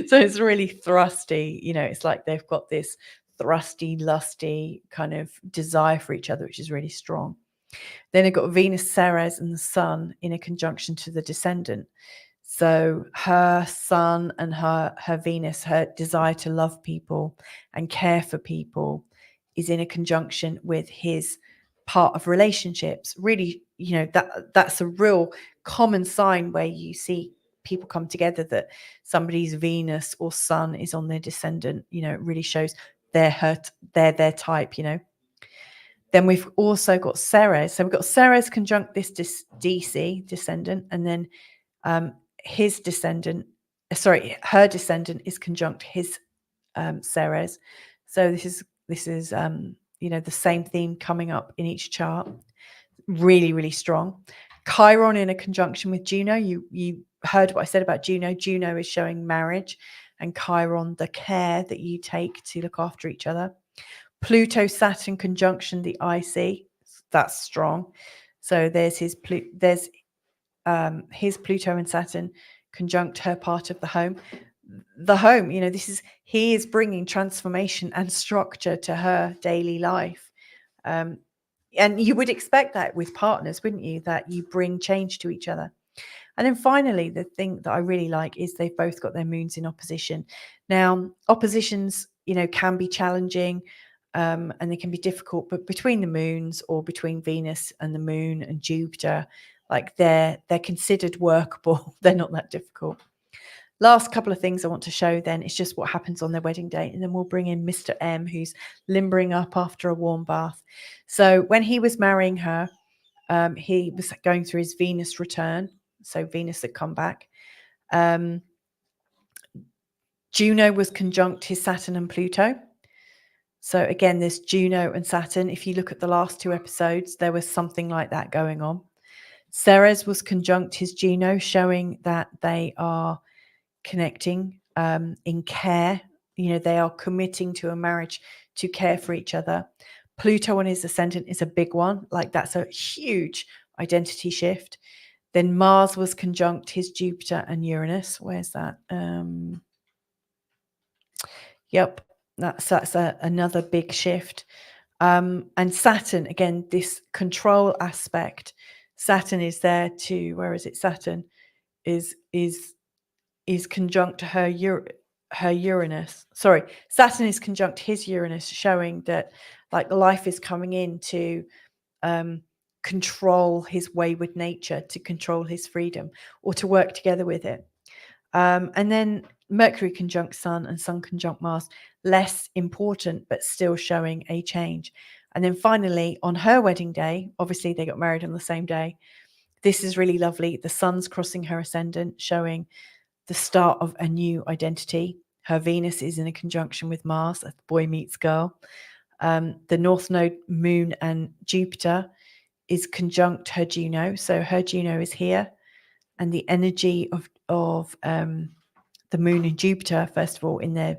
So it's really thrusty. It's like they've got this thrusty, lusty kind of desire for each other, which is really strong. Then they've got Venus, Ceres, and the Sun in a conjunction to the descendant. So her Sun and her Venus, her desire to love people and care for people, is in a conjunction with his part of relationships. Really, that's a real common sign where you see people come together, that somebody's Venus or Sun is on their descendant. It really shows they're their type. Then we've also got Ceres. So we've got Ceres conjunct this DC descendant, and then her descendant is conjunct his Ceres. So this is the same theme coming up in each chart. Really, really strong. Chiron in a conjunction with Juno. You heard what I said about Juno. Juno is showing marriage, and Chiron the care that you take to look after each other. Pluto, Saturn conjunction the IC. That's strong. So there's his Pluto and Saturn conjunct her part of the home. The home, he is bringing transformation and structure to her daily life. And you would expect that with partners, wouldn't you? That you bring change to each other. And then finally, the thing that I really like is they've both got their moons in opposition. Now, oppositions, can be challenging. And they can be difficult, but between the moons, or between Venus and the moon and Jupiter, like they're considered workable. They're not that difficult. Last couple of things I want to show then is just what happens on their wedding day, and then we'll bring in Mr. M, who's limbering up after a warm bath. So when he was marrying her, he was going through his Venus return. So Venus had come back. Juno was conjunct his Saturn and Pluto. So again, there's Juno and Saturn. If you look at the last two episodes, there was something like that going on. Ceres was conjunct his Juno, showing that they are connecting in care. They are committing to a marriage to care for each other. Pluto on his ascendant is a big one. Like, that's a huge identity shift. Then Mars was conjunct his Jupiter and Uranus. Where's that? Yep. That's another big shift. And Saturn, again, this control aspect. Saturn is there to, where is it? Saturn is conjunct to her Uranus. Sorry, Saturn is conjunct his Uranus, showing that like life is coming in to control his wayward nature, to control his freedom, or to work together with it. And then Mercury conjunct Sun and Sun conjunct Mars, less important, but still showing a change. And then finally, on her wedding day, obviously they got married on the same day. This is really lovely. The Sun's crossing her ascendant, showing the start of a new identity. Her Venus is in a conjunction with Mars, as boy meets girl. The North Node, Moon, and Jupiter is conjunct her Juno. So her Juno is here. And the energy of the moon and Jupiter, first of all, in their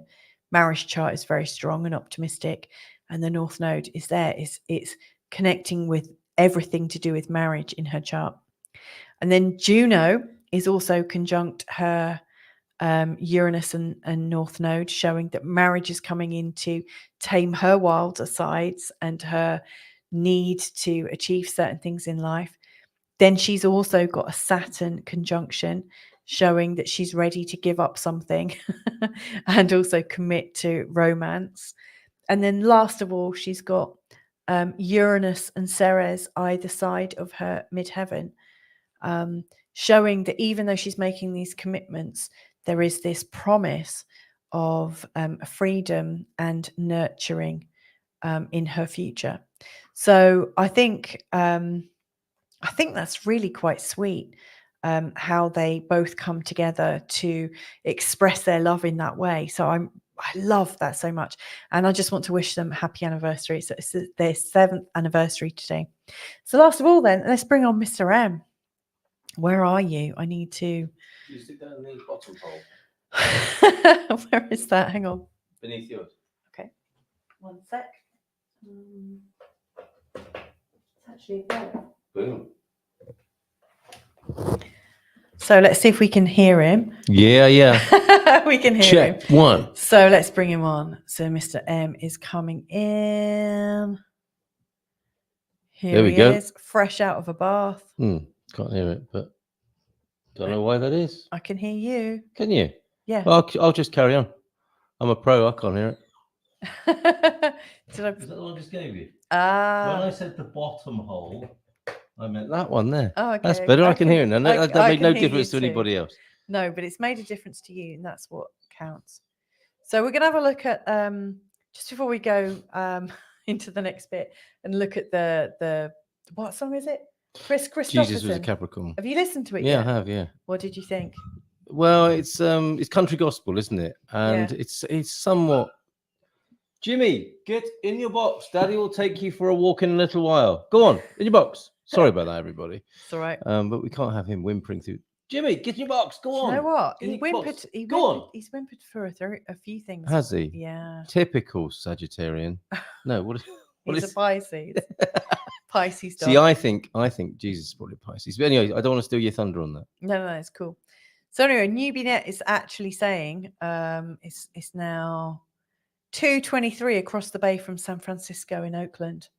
marriage chart is very strong and optimistic. And the North Node is there. It's connecting with everything to do with marriage in her chart. And then Juno is also conjunct her Uranus and North Node, showing that marriage is coming in to tame her wilder sides and her need to achieve certain things in life. Then she's also got a Saturn conjunction, showing that she's ready to give up something and also commit to romance. And then last of all, she's got Uranus and Ceres either side of her midheaven, showing that even though she's making these commitments, there is this promise of freedom and nurturing in her future. So I think that's really quite sweet, how they both come together to express their love in that way. So I love that so much, and I just want to wish them a happy anniversary. So it's their 7th anniversary today. So last of all, then let's bring on Mr. M. Where are you? I need to. You sit down in the bottom hole. Where is that? Hang on. Beneath yours. Okay. One sec. It's actually there. Boom. So let's see if we can hear him. Yeah. We can hear him. Check 1. So let's bring him on. So Mr. M is coming in. Here there we go. Is, fresh out of a bath. Can't hear it, but don't know why that is. I can hear you. Can you? Yeah. Well, I'll just carry on. I'm a pro. I can't hear it. Is that the one I just gave you? When I said the bottom hole, I meant that one there. Oh, okay. That's better. I can hear it now. That made no difference to anybody else. No, but it's made a difference to you, and that's what counts. So we're going to have a look at, just before we go into the next bit, and look at the what song is it? Chris Christopherson. Jesus was a Capricorn. Have you listened to it yet? I have, yeah. What did you think? Well, it's country gospel, isn't it? And it's somewhat. Jimmy, get in your box. Daddy will take you for a walk in a little while. Go on, in your box. Sorry about that, everybody. It's all right. But we can't have him whimpering through. Jimmy, get in your box. Go on. You know what? He whimpered. He's whimpered for a few things. Has he? Yeah. Typical Sagittarian. No, what He's a Pisces. Pisces dog. See, I think Jesus is probably Pisces. But anyway, I don't want to steal your thunder on that. No, it's cool. So anyway, NewbieNet is actually saying it's now 2:23 across the bay from San Francisco in Oakland.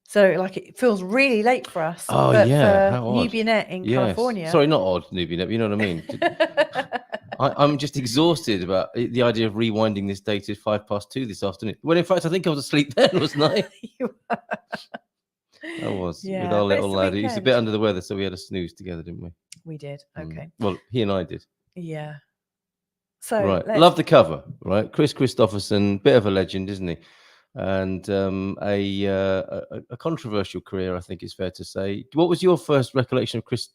So like it feels really late for us. Oh, but yeah. For NewbieNet in California. Sorry, not odd, NewbieNet. You know what I mean? I'm just exhausted about the idea of rewinding this date to 2:05 this afternoon. When in fact I think I was asleep then, wasn't I? You were. I was, yeah, with our little lad. He was a bit under the weather, so we had a snooze together, didn't we? We did. Okay. Well, he and I did. Yeah. So right, love the cover, right? Chris Christopherson, bit of a legend, isn't he? And a controversial career, I think it's fair to say. What was your first recollection of Chris?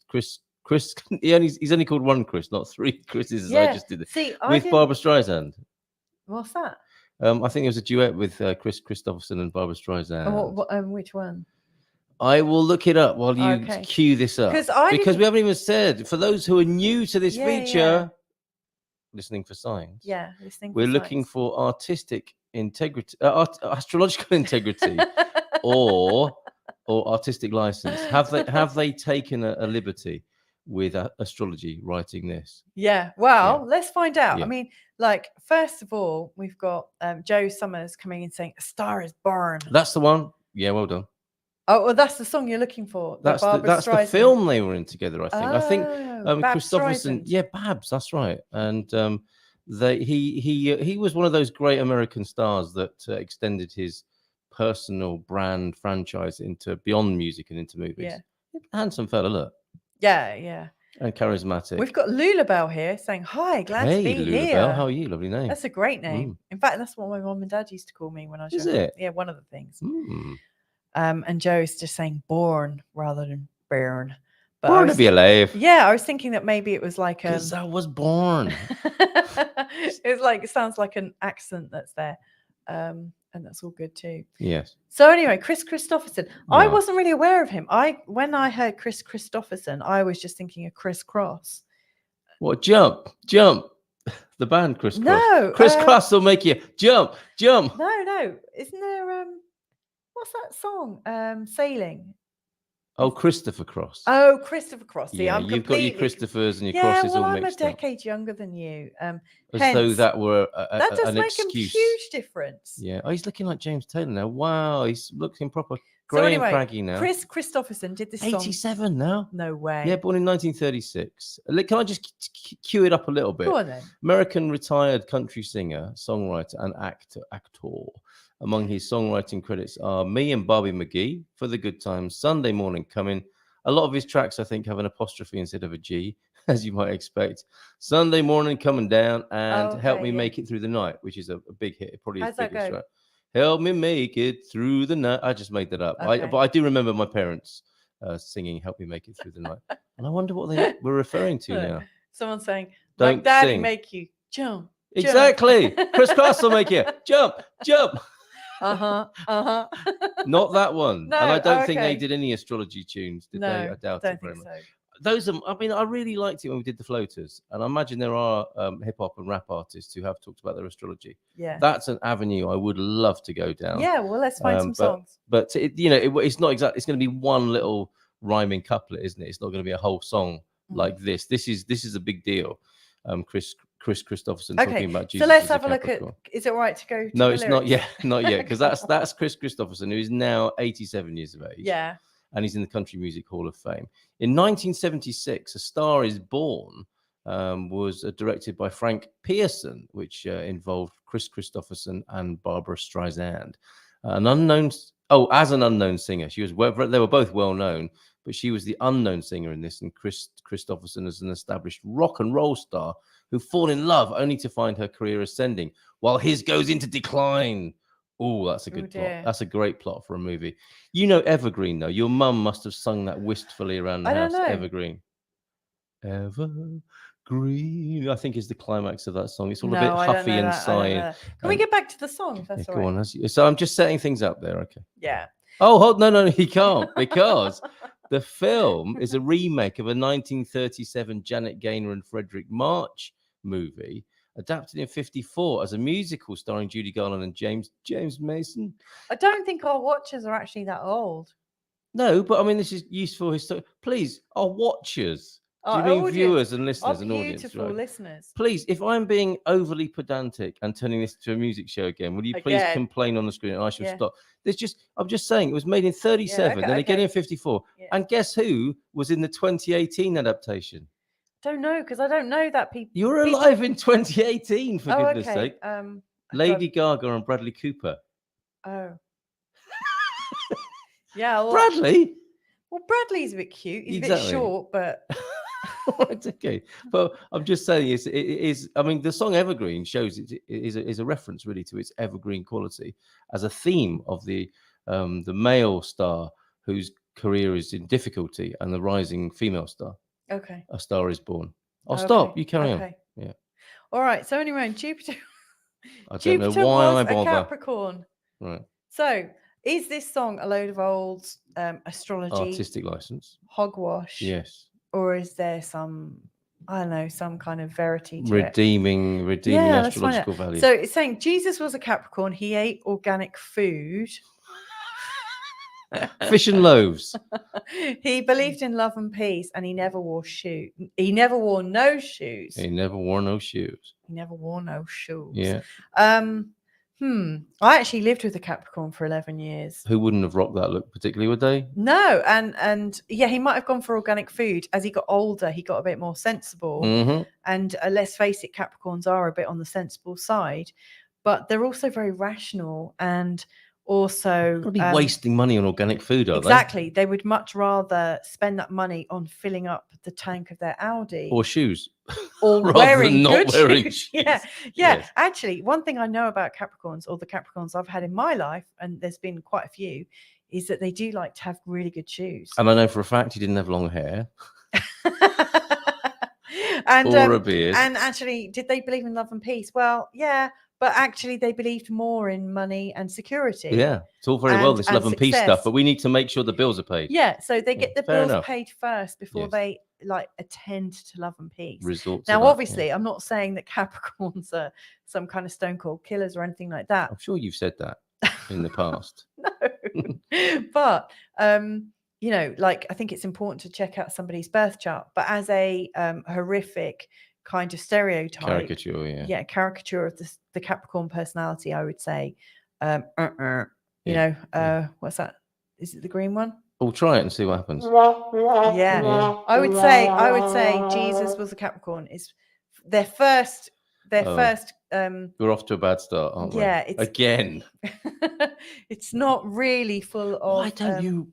He's only called one Chris, not 3 Chris's, as I just did. With Barbara Streisand. What's that? I think it was a duet with Chris Christopherson and Barbara Streisand. Which one? I will look it up while you cue this up. Because we haven't even said, for those who are new to this feature, listening for signs. Yeah, listening for We're signs. looking for artistic integrity, astrological integrity, or artistic license. Have they taken a liberty with astrology writing this? Yeah. Well, let's find out. Yeah. I mean, like, first of all, we've got Joe Summers coming in saying, "A Star Is Born." That's the one. Yeah, well done. Oh, well, that's the song you're looking for. That's the film they were in together. I think. Christopherson. Streisand. Yeah, Babs. That's right. And he was one of those great American stars that extended his personal brand franchise into beyond music and into movies. Yeah. Handsome fella, look. Yeah. And charismatic. We've got Lulabelle here saying, "Hi, glad to be Lulabelle, here." How are you? Lovely name. That's a great name. In fact, that's what my mom and dad used to call me when I was young. Is it? Yeah, one of the things. And Joe's just saying born rather than burn. But born to be alive. Yeah, I was thinking that maybe it was like because I was born. It sounds like an accent that's there. And that's all good too. Yes. So anyway, Chris Christopherson. Yeah. I wasn't really aware of him. When I heard Chris Christopherson, I was just thinking of Chris Cross. What? Jump. The band Criss Cross. No, Criss Cross will make you jump, jump. No. Isn't there what's that song? Sailing. Oh, Christopher Cross. Oh, Christopher Cross. See, Yeah, I'm you've got your completely Christophers and your yeah. crosses Well, all I'm a mixed up. decade younger than you. As Hence, though that were that does an make excuse. a huge difference. Yeah. Oh, he's looking like James Taylor now. Wow, he's looking proper So grey anyway, and craggy now. Chris Christopherson did this song. 87 now. No way. Yeah, born in 1936. Can I just cue it up a little bit? Go on then. American retired country singer, songwriter, and actor. Among his songwriting credits are Me and Bobby McGee, For the Good Times, Sunday Morning Coming. A lot of his tracks, I think, have an apostrophe instead of a G, as you might expect. Sunday Morning Coming Down and Help Me Make It Through the Night, which is a big hit. Probably his biggest track. Help me make it through the night. I just made that up. Okay. But I do remember my parents singing Help Me Make It Through the Night. And I wonder what they were referring to now. Someone's saying, Don't like Daddy sing. make you jump. Exactly. Criss Cross will make you jump, jump. Not that one. No, and I don't think they did any astrology tunes, did they? I doubt it very much. So. Those are, I mean, I really liked it when we did the floaters. And I imagine there are hip hop and rap artists who have talked about their astrology. Yeah. That's an avenue I would love to go down. Yeah, well, let's find some songs. But it's not exactly, it's going to be one little rhyming couplet, isn't it? It's not going to be a whole song like this. This is a big deal. Chris Christopherson talking about Jesus. So let's have a look at. Is it all right to go? No, it's not yet. Not yet, because that's Chris Christopherson, who is now 87 years of age. Yeah. And he's in the Country Music Hall of Fame. In 1976, A Star Is Born was directed by Frank Pearson, which involved Chris Christopherson and Barbara Streisand. As an unknown singer. They were both well known, but she was the unknown singer in this, and Chris Christopherson is an established rock and roll star who fall in love only to find her career ascending while his goes into decline. Oh, that's a good plot. That's a great plot for a movie. You know Evergreen, though. Your mum must have sung that wistfully around the house. Don't know. Evergreen. Evergreen, I think, is the climax of that song. It's all a bit huffy and sighing. Can we get back to the song? If that's all right. Go on. So I'm just setting things up there. Okay. Yeah. Oh, no, he can't, because the film is a remake of a 1937 Janet Gaynor and Frederick March movie, adapted in 1954 as a musical starring Judy Garland and James Mason. I don't think our watchers are actually that old. No, but I mean, this is useful history. Please, our watchers. Do you mean viewers and listeners and audience? Beautiful listeners. Please, if I'm being overly pedantic and turning this to a music show again, will you please complain on the screen and I shall stop? I'm just saying it was made in 1937, then again in 1954. Yeah. And guess who was in the 2018 adaptation? Don't know, because I don't know that people. You were alive in 2018, for goodness sake. Lady Gaga and Bradley Cooper. Oh. Yeah. Well, Bradley? Well, Bradley's a bit cute. He's a bit short, but... It's okay, but I'm just saying it is. I mean, the song "Evergreen" shows it is a reference really to its evergreen quality as a theme of the male star whose career is in difficulty and the rising female star. Okay, A Star Is Born. I'll stop. You carry on. Yeah. All right. So anyway, Jupiter. I don't know why I bother. Capricorn. Right. So, is this song a load of old astrology, artistic license, hogwash? Yes. Or is there some, I don't know, some kind of verity to redeeming astrological value? So it's saying Jesus was a Capricorn. He ate organic food. Fish and loaves. He believed in love and peace, and he never wore shoes. He never wore no shoes. He never wore no shoes. He never wore no shoes. Yeah. I actually lived with a Capricorn for 11 years. Who wouldn't have rocked that look particularly, would they? No, and yeah, he might have gone for organic food. As he got older, he got a bit more sensible. Mm-hmm. And let's face it, Capricorns are a bit on the sensible side, but they're also very rational and also not be wasting money on organic food, are they? Exactly. They would much rather spend that money on filling up the tank of their Audi or shoes, or wearing good shoes. Yeah. Yes. Actually, one thing I know about Capricorns, or the Capricorns I've had in my life, and there's been quite a few, is that they do like to have really good shoes. And I know for a fact he didn't have long hair. And or a beard. And actually, did they believe in love and peace? Well, yeah. But actually, they believed more in money and security. Yeah, it's all very well, this love and peace stuff, but we need to make sure the bills are paid. Yeah, so they get the bills paid first before they like attend to love and peace. Resort to Now, that, obviously, yeah. I'm not saying that Capricorns are some kind of stone cold killers or anything like that. I'm sure you've said that in the past. No, but you know, like I think it's important to check out somebody's birth chart. But as a horrific kind of stereotype, Caricature, caricature of the Capricorn personality, I would say, you Yeah, know, what's that? Is it the green one? We'll try it and see what happens. Yeah. I would say Jesus was a Capricorn. It's their first We're off to a bad start, aren't we? yeah, it's Again. it's not really full of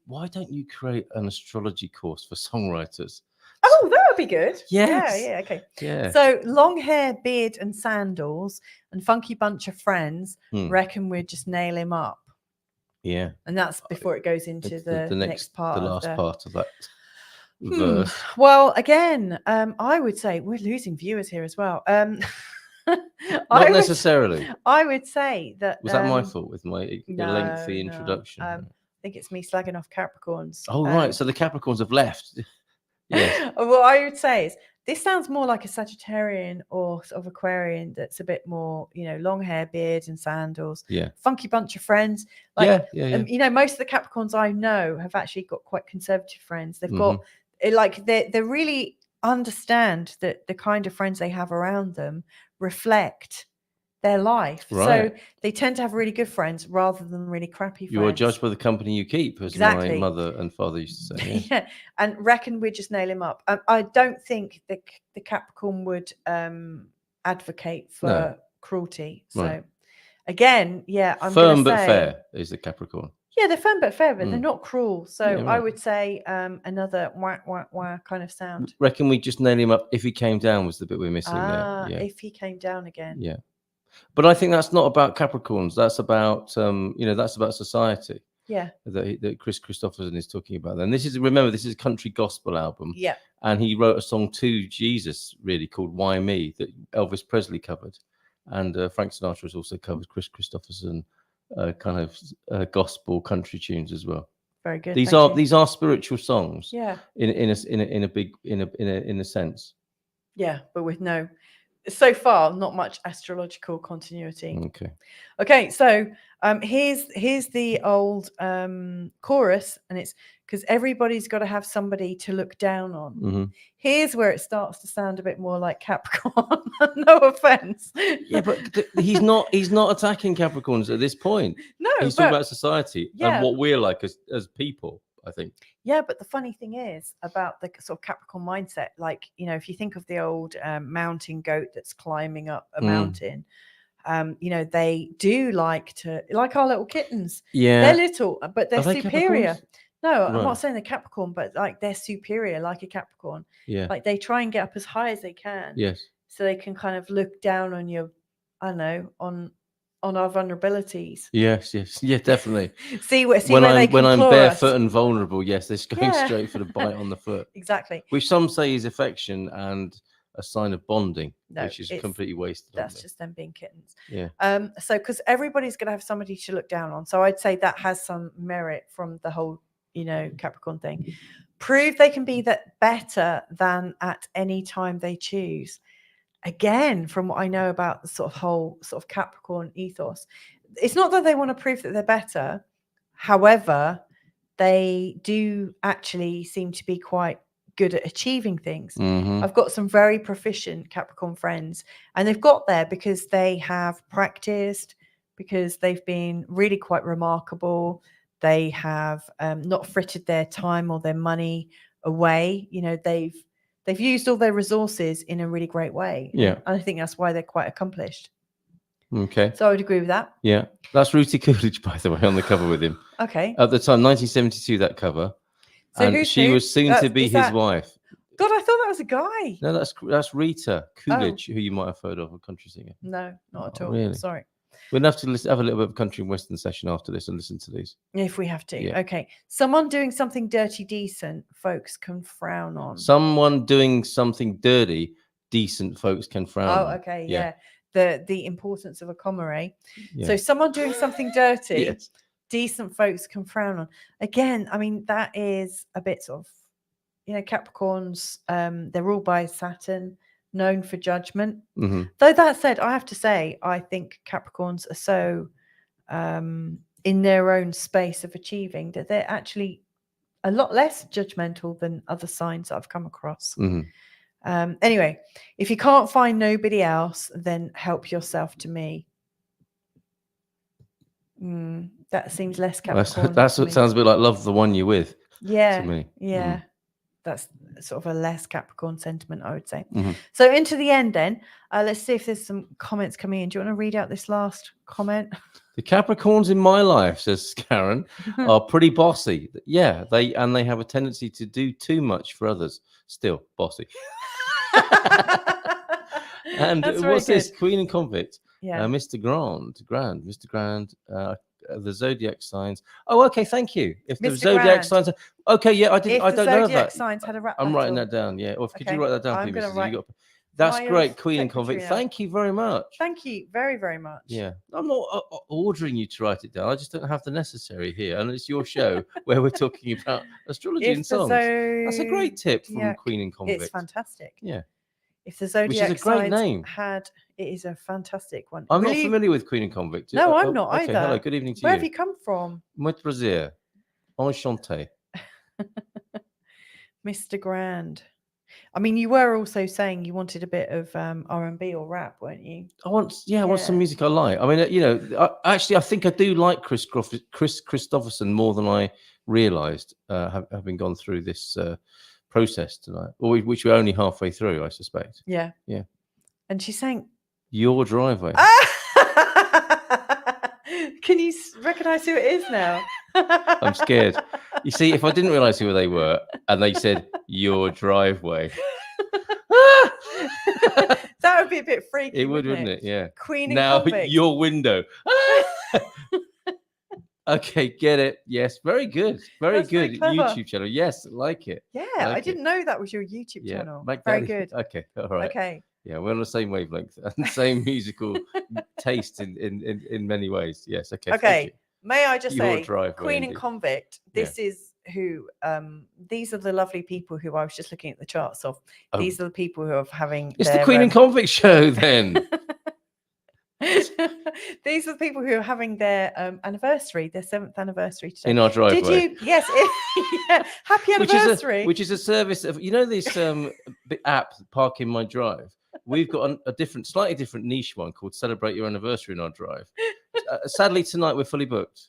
Why don't you create an astrology course for songwriters? Oh, that would be good. Yes. Yeah, okay. Yeah. So long hair, beard, and sandals, and funky bunch of friends reckon we'd just nail him up. Yeah. And that's before it goes into the next part. The last part of that verse. Well, again, I would say we're losing viewers here as well. Not necessarily. I would say that was that my fault with my lengthy introduction? I think it's me slagging off Capricorns. Oh, right. So the Capricorns have left. Yes. What I would say is this sounds more like a Sagittarian or sort of Aquarian that's a bit more, you know, long hair, beard, and sandals. Yeah. Funky bunch of friends. Like, yeah. You know, most of the Capricorns I know have actually got quite conservative friends. They've got like they really understand that the kind of friends they have around them reflect their life. Right. So they tend to have really good friends rather than really crappy friends. You are judged by the company you keep, as my mother and father used to say. Yeah, and reckon we'd just nail him up. I don't think the Capricorn would advocate for cruelty. So again, yeah, I'm firm but fair is the Capricorn. Yeah, they're firm but fair, but they're not cruel. So I would say another wah wah wah kind of sound. Reckon we just nail him up if he came down was the bit we're missing there. Yeah. If he came down again. Yeah. But I think that's not about Capricorns. That's about that's about society. Yeah. That Chris Christopherson is talking about. And this is a country gospel album. Yeah. And he wrote a song to Jesus, really, called "Why Me," that Elvis Presley covered, and Frank Sinatra has also covered Chris Christopherson kind of gospel country tunes as well. Very good. These are spiritual songs. Yeah. In a sense. Yeah, but with so far not much astrological continuity. Okay, so here's the old chorus, and it's because everybody's got to have somebody to look down on. Here's where it starts to sound a bit more like Capricorn. No offense. Yeah, but he's not attacking Capricorns at this point. No, he's talking about society and what we're like as people, I think. Yeah, but the funny thing is about the sort of Capricorn mindset, like, you know, if you think of the old mountain goat that's climbing up a mountain, you know, they do like our little kittens. Yeah. They're little, but they're superior. No, I'm Right. not saying they're Capricorn, but like they're superior, like a Capricorn. Yeah. Like they try and get up as high as they can. Yes. So they can kind of look down on your, I don't know, on our vulnerabilities. Yes, yeah, definitely. see where when I'm barefoot us. and vulnerable, yes, they're going straight for the bite on the foot. Exactly. Which some say is affection and a sign of bonding, no, which is completely wasted. That's just them being kittens. Yeah. So because everybody's going to have somebody to look down on, so I'd say that has some merit from the whole, you know, Capricorn thing. Prove they can be that better than at any time they choose. Again, from what I know about the sort of Capricorn ethos, it's not that they want to prove that they're better. However, they do actually seem to be quite good at achieving things. I've got some very proficient Capricorn friends, and they've got there because they have practiced, because they've been really quite remarkable. They have not frittered their time or their money away. You know, they've used all their resources in a really great way. Yeah. And I think that's why they're quite accomplished. Okay. So I would agree with that. Yeah. That's Ruthie Coolidge, by the way, on the cover with him. Okay. At the time, 1972, that cover. So and she was soon to be his wife. God, I thought that was a guy. No, that's Rita Coolidge, who you might have heard of, a country singer. No, not at all. Really? Sorry. We'll have to have a little bit of country and western session after this and listen to these. If we have to. Yeah. Okay. Someone doing something dirty, decent, folks can frown on. Someone doing something dirty, decent folks can frown on. Oh, okay. Yeah. The importance of a comma, eh? Yeah. So someone doing something dirty, Yes. decent folks can frown on. Again, I mean, that is a bit sort of, Capricorns, they're ruled by Saturn, known for judgment. Mm-hmm. Though that said, I have to say, I think Capricorns are so in their own space of achieving that they're actually a lot less judgmental than other signs that I've come across. Mm-hmm. Anyway, if you can't find nobody else, then help yourself to me. That seems less Capricorn. That's to what me. sounds a bit like love the one you're with. Yeah. To me. Yeah. That's sort of a less Capricorn sentiment, I would say. Mm-hmm. So into the end then, let's see if there's some comments coming in. Do you want to read out this last comment? The Capricorns in my life, says Karen, are pretty bossy. Yeah, they have a tendency to do too much for others. Still bossy. And what's this? Queen and Convict. Yeah. Mr. Grand. The zodiac signs. Oh, okay, thank you. If the Mr. zodiac Grand. signs are, okay, yeah, I don't know that. Zodiac signs had a rap I'm writing battle. that down. Yeah. Or could Okay, you write that down, I'm please? gonna write That's my great, Queen and Convict. secretary now. Thank you very much. Thank you very, very much. Yeah, I'm not ordering you to write it down. I just don't have the necessary here, and it's your show where we're talking about astrology and songs. That's a great tip from Queen and Convict. It's fantastic. Yeah. If the zodiac Which is a great signs name. it is a fantastic one. I'm not familiar with Queen and Convict. No, I'm not okay, either. Hello, good evening to Where you. have you come from? Muito prazer. Enchanté. Mr. Grand. I mean, you were also saying you wanted a bit of R&B or rap, weren't you? I want some music I like. I mean, I think I do like Chris Christopherson more than I realised, having gone through this process tonight, which we're only halfway through, I suspect. Yeah. Yeah. And she sang Your Driveway. Can you recognise who it is now? I'm scared. You see, if I didn't realise who they were and they said Your Driveway, that would be a bit freaky. it would, wouldn't it? Yeah. Queen and now Convict. Your Window. Okay, get it. Yes, very good. Very good. YouTube channel. Yes, like it. Yeah, like I didn't know that was your YouTube channel. Very good. Okay, all right. Okay. Yeah, we're on the same wavelength and same musical taste in many ways. Yes. Okay. Okay. May I just say, Queen indeed. and Convict, this is who, these are the lovely people who I was just looking at the charts of. These are the people who are having. It's the Queen and Convict show then. These are the people who are having their anniversary, their 7th anniversary today. In our driveway. Did you? Yes. Yeah. Happy anniversary. Which is a service of, this app, Park in My Drive. We've got a slightly different niche one called Celebrate Your Anniversary in our drive. Sadly, tonight we're fully booked.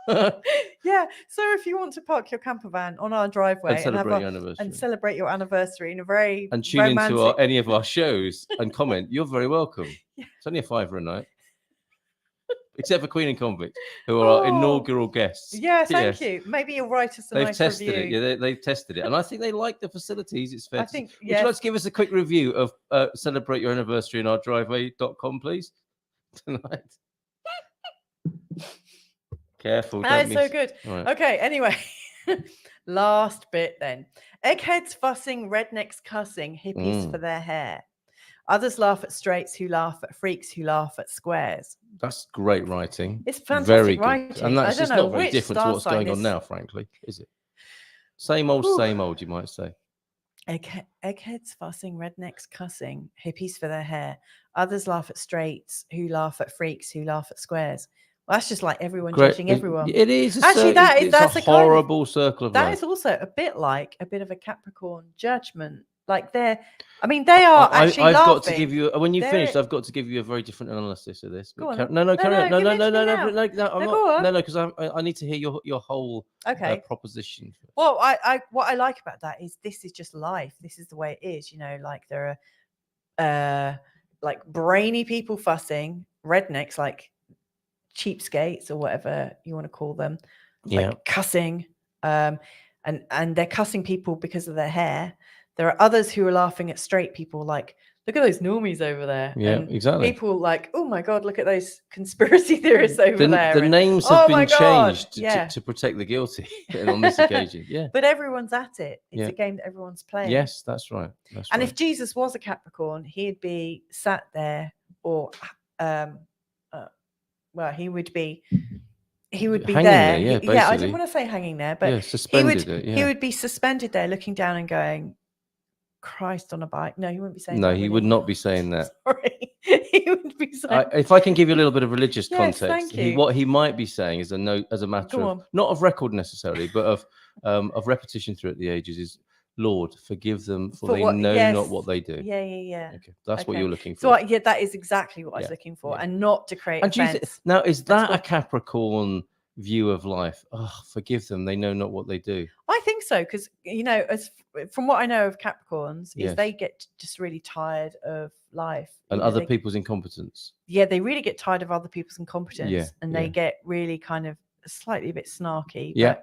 Yeah. So if you want to park your camper van on our driveway and celebrate your anniversary in a very and tune into any of our shows and comment, you're very welcome. Yeah. It's only $5 a night. Except for Queen and Convict, who are our inaugural guests. Yeah, thank you. Maybe you'll write us a nice tested review. it. Yeah, they've tested it. And I think they like the facilities. It's fair. I think, Would you like to give us a quick review of Celebrate Your Anniversary in our driveway.com, please? Tonight. Careful. That is so good. Right. Okay, anyway. Last bit then. Eggheads fussing, rednecks cussing, hippies for their hair. Others laugh at straights who laugh at freaks who laugh at squares. That's great writing. It's fantastic very good. writing. And that's just not very different to what's going on now, frankly, is it? Same old, you might say. Eggheads fussing, rednecks cussing, hippies for their hair. Others laugh at straights who laugh at freaks who laugh at squares. Well, that's just like everyone judging everyone. It is. Actually, that's a horrible circle of life. That is also a bit of a Capricorn judgment. Like they are actually I've laughing. got to give you, when you finished, I've got to give you a very different analysis of this. Go on. No, carry on. No, No, because I need to hear your whole proposition. Well, what I like about that is this is just life. This is the way it is. Like there are like brainy people fussing, rednecks, like cheapskates or whatever you want to call them, like cussing, and they're cussing people because of their hair. There are others who are laughing at straight people, like, look at those normies over there. Yeah, and exactly. People like, oh my God, look at those conspiracy theorists over there. The names have been changed to protect the guilty on this occasion. Yeah. But everyone's at it. It's a game that everyone's playing. Yes, that's right. And if Jesus was a Capricorn, he'd be sat there, or he he would be hanging there. there, yeah, I basically. didn't want to say hanging there, but Yeah, suspended. he would be suspended there, looking down and going, "Christ on a bike." No, he wouldn't be saying No, that. he would would not be saying that. Sorry, he would be saying. If I can give you a little bit of religious Yes, context, thank you. what he might be saying is as a matter Go of on. not of record necessarily, but of repetition throughout the ages is, Lord, forgive them, for they know not Yes. what they do. Yeah. Okay, that's what Okay. you're looking for. So yeah, that is exactly what I was Yeah, looking for, yeah. and not to create And do you offense. now, is that all. a Capricorn view of life? Oh, forgive them, they know not what they do. I think so, because as from what I know of Capricorns, is Yes. they get just really tired of life And other people's incompetence. Yeah, they really get tired of other people's incompetence, Yeah, and yeah. they get really kind of slightly a bit snarky. Yeah.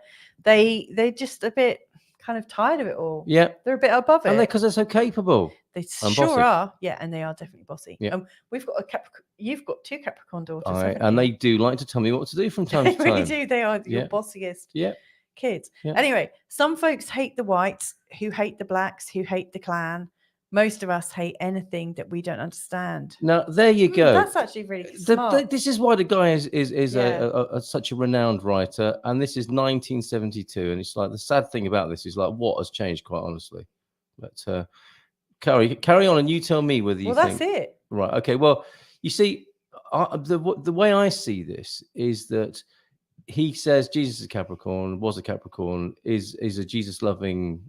But they're just a bit kind of tired of it all. Yeah. They're a bit above it. And because they're so capable. They and sure bossy. are. Yeah, and they are definitely bossy. Yeah. We've got you've got 2 Capricorn daughters, And they do like to tell me what to do from time they to time. really do. They are your Yeah. bossiest Yeah. kids. Yeah. Anyway, some folks hate the whites, who hate the blacks, who hate the clan. Most of us hate anything that we don't understand. Now, there you go. That's actually really smart. This is why the guy is such a renowned writer, and this is 1972, and it's like the sad thing about this is like what has changed, quite honestly. But carry on, and you tell me whether you think. Well, that's it. Right. Okay. Well, you see, the way I see this is that he says Jesus is a Capricorn, was a Capricorn, is a Jesus-loving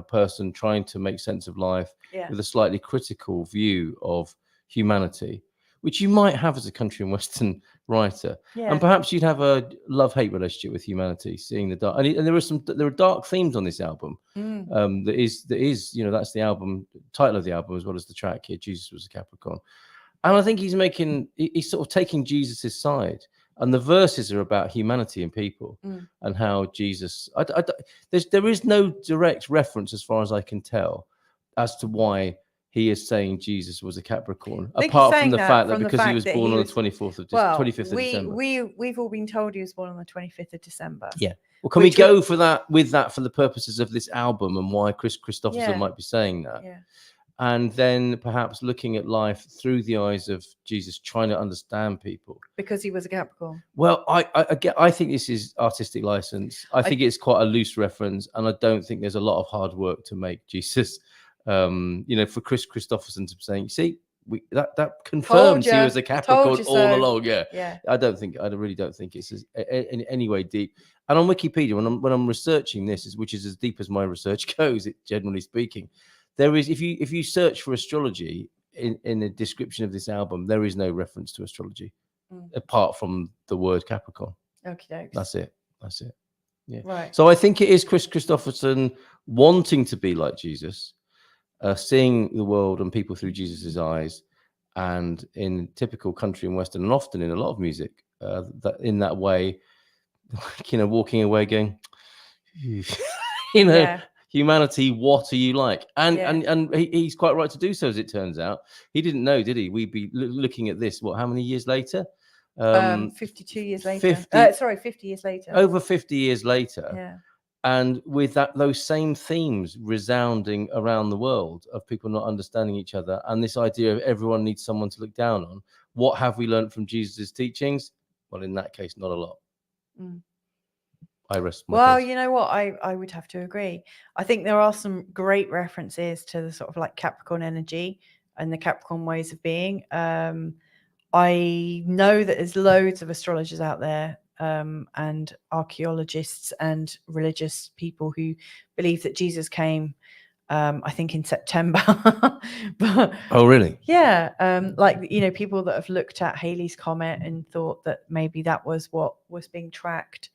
person trying to make sense of life with a slightly critical view of humanity, which you might have as a country and Western writer. Yeah. And perhaps you'd have a love-hate relationship with humanity, seeing the dark. And there are dark themes on this album. That is, that's the album title of the album, as well as the track here, Jesus Was a Capricorn. And I think he's sort of taking Jesus's side. And the verses are about humanity and people, and how Jesus. There is no direct reference, as far as I can tell, as to why he is saying Jesus was a Capricorn, apart from the fact that because he was born on the 25th of December. We've all been told he was born on the 25th of December. Yeah. Well, can we go for that for the purposes of this album and why Chris Christopherson might be saying that? Yeah. And then perhaps looking at life through the eyes of Jesus, trying to understand people. Because he was a Capricorn. Well, I think this is artistic license. I think it's quite a loose reference, and I don't think there's a lot of hard work to make Jesus. For Chris Christopherson to be saying, see, that confirms he was a Capricorn all along. Yeah. I really don't think it's in any way deep. And on Wikipedia, when I'm researching this, which is as deep as my research goes, generally speaking. There is, if you search for astrology in the description of this album, there is no reference to astrology apart from the word Capricorn. Okay, that's it. Yeah. Right. So I think it is Chris Christopherson wanting to be like Jesus, seeing the world and people through Jesus's eyes, and in typical country and Western, and often in a lot of music, that in that way, walking away going, humanity, what are you like? And he's quite right to do so, as it turns out. He didn't know, did he? We'd be looking at this, how many years later? 52 years later. 50 years later. Over 50 years later. Yeah. And with those same themes resounding around the world of people not understanding each other, and this idea of everyone needs someone to look down on. What have we learned from Jesus' teachings? Well, in that case, not a lot. I rest my case. You know what? I would have to agree. I think there are some great references to the sort of like Capricorn energy and the Capricorn ways of being. I know that there's loads of astrologers out there and archaeologists and religious people who believe that Jesus came, I think, in September. But, oh, really? Yeah. People that have looked at Halley's Comet and thought that maybe that was what was being tracked.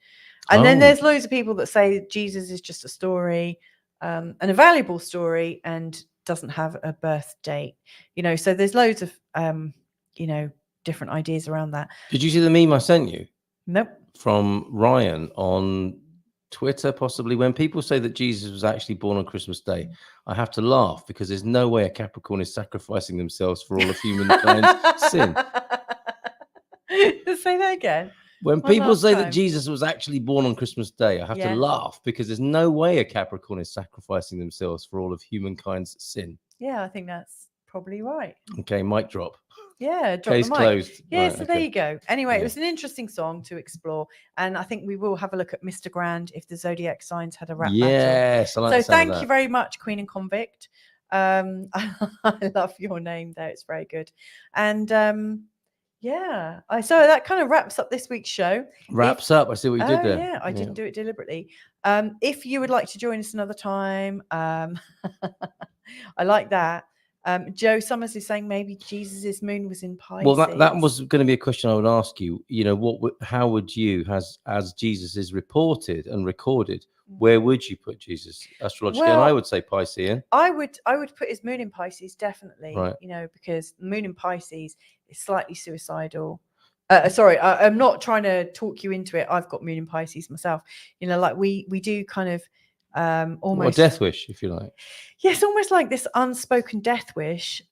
And then there's loads of people that say Jesus is just a story, and a valuable story, and doesn't have a birth date. So there's loads of, different ideas around that. Did you see the meme I sent you? Nope. From Ryan on Twitter, possibly. When people say that Jesus was actually born on Christmas Day, I have to laugh because there's no way a Capricorn is sacrificing themselves for all of humankind's sin. Say that again. When people say that Jesus was actually born on Christmas Day, I have to laugh because there's no way a Capricorn is sacrificing themselves for all of humankind's sin. Yeah, I think that's probably right. Okay, mic drop. Yeah, drop Case the mic. closed. Yeah, Right, so there okay. you go. Anyway, Yeah. it was an interesting song to explore, and I think we will have a look at Mr. Grand if the zodiac signs had a rap battle. Yes, I like So the sound of thank you that. very much, Queen and Convict. I love your name there; it's very good. And yeah, so that kind of wraps up this week's show. Wraps up. I see what you did Oh there. yeah, I didn't do it deliberately. If you would like to join us another time, I like that. Joe Summers is saying maybe Jesus's moon was in Pisces. Well, that was going to be a question I would ask you. You know, how would you, as Jesus is reported and recorded, where would you put Jesus astrologically? And I would say Piscean. I would put his moon in Pisces, definitely. Right. You know, because the moon in Pisces is slightly suicidal. Sorry, I'm not trying to talk you into it. I've got moon in Pisces myself. You know, like we do kind of almost a death wish, if you like. Yes, almost like this unspoken death wish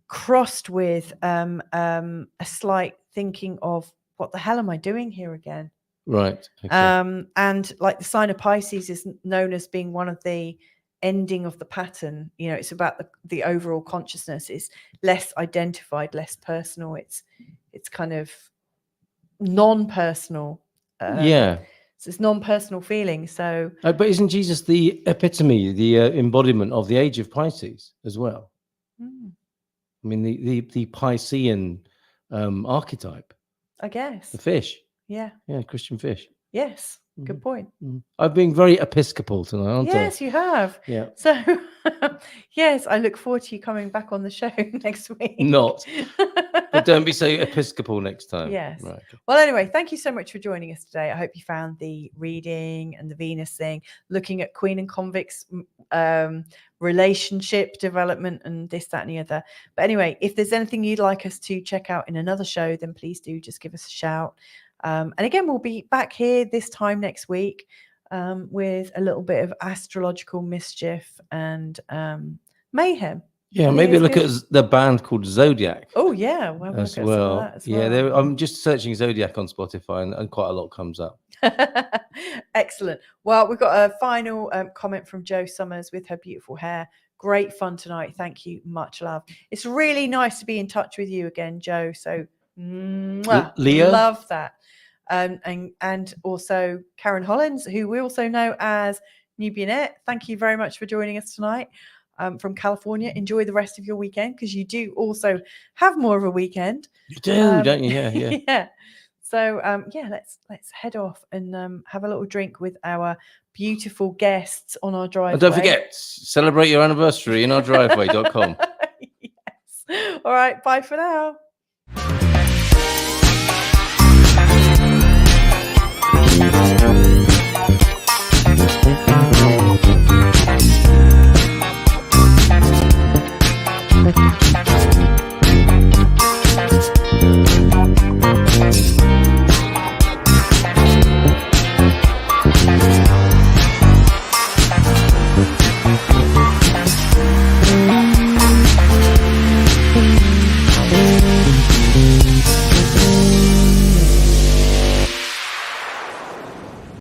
crossed with a slight thinking of what the hell am I doing here again? Right. Okay. And like the sign of Pisces is known as being one of the ending of the pattern. You know, it's about the overall consciousness. It's less identified, less personal. It's kind of non-personal. Yeah. So it's non-personal feeling. So, but isn't Jesus the epitome, the embodiment of the age of Pisces as well? I mean, the Piscean archetype. I guess The fish. Yeah. Yeah, Christian fish. Yes. Good point. I've been very Episcopal tonight, aren't I? Yes, you have. Yeah. So, yes, I look forward to you coming back on the show next week. Not. But don't be so Episcopal next time. Yes. Right. Okay. Well, anyway, thank you so much for joining us today. I hope you found the reading and the Venus thing, looking at Queen and Convict's relationship development and this, that, and the other. But anyway, if there's anything you'd like us to check out in another show, then please do just give us a shout. And again, we'll be back here this time next week with a little bit of astrological mischief and mayhem. Yeah, maybe look at the band called Zodiac. Oh yeah, we'll have a look at some of that as well. Yeah, I'm just searching Zodiac on Spotify, and quite a lot comes up. Excellent. Well, we've got a final comment from Joe Summers with her beautiful hair. Great fun tonight. Thank you. Much love. It's really nice to be in touch with you again, Joe. So, Leo, love that. And also Karen Hollins, who we also know as Nubianette. Thank you very much for joining us tonight from California. Enjoy the rest of your weekend, because you do also have more of a weekend. You do, don't you? Yeah, yeah. Yeah. So let's head off and have a little drink with our beautiful guests on our driveway. And don't forget, celebrate your anniversary in our driveway.com. Yes. All right. Bye for now.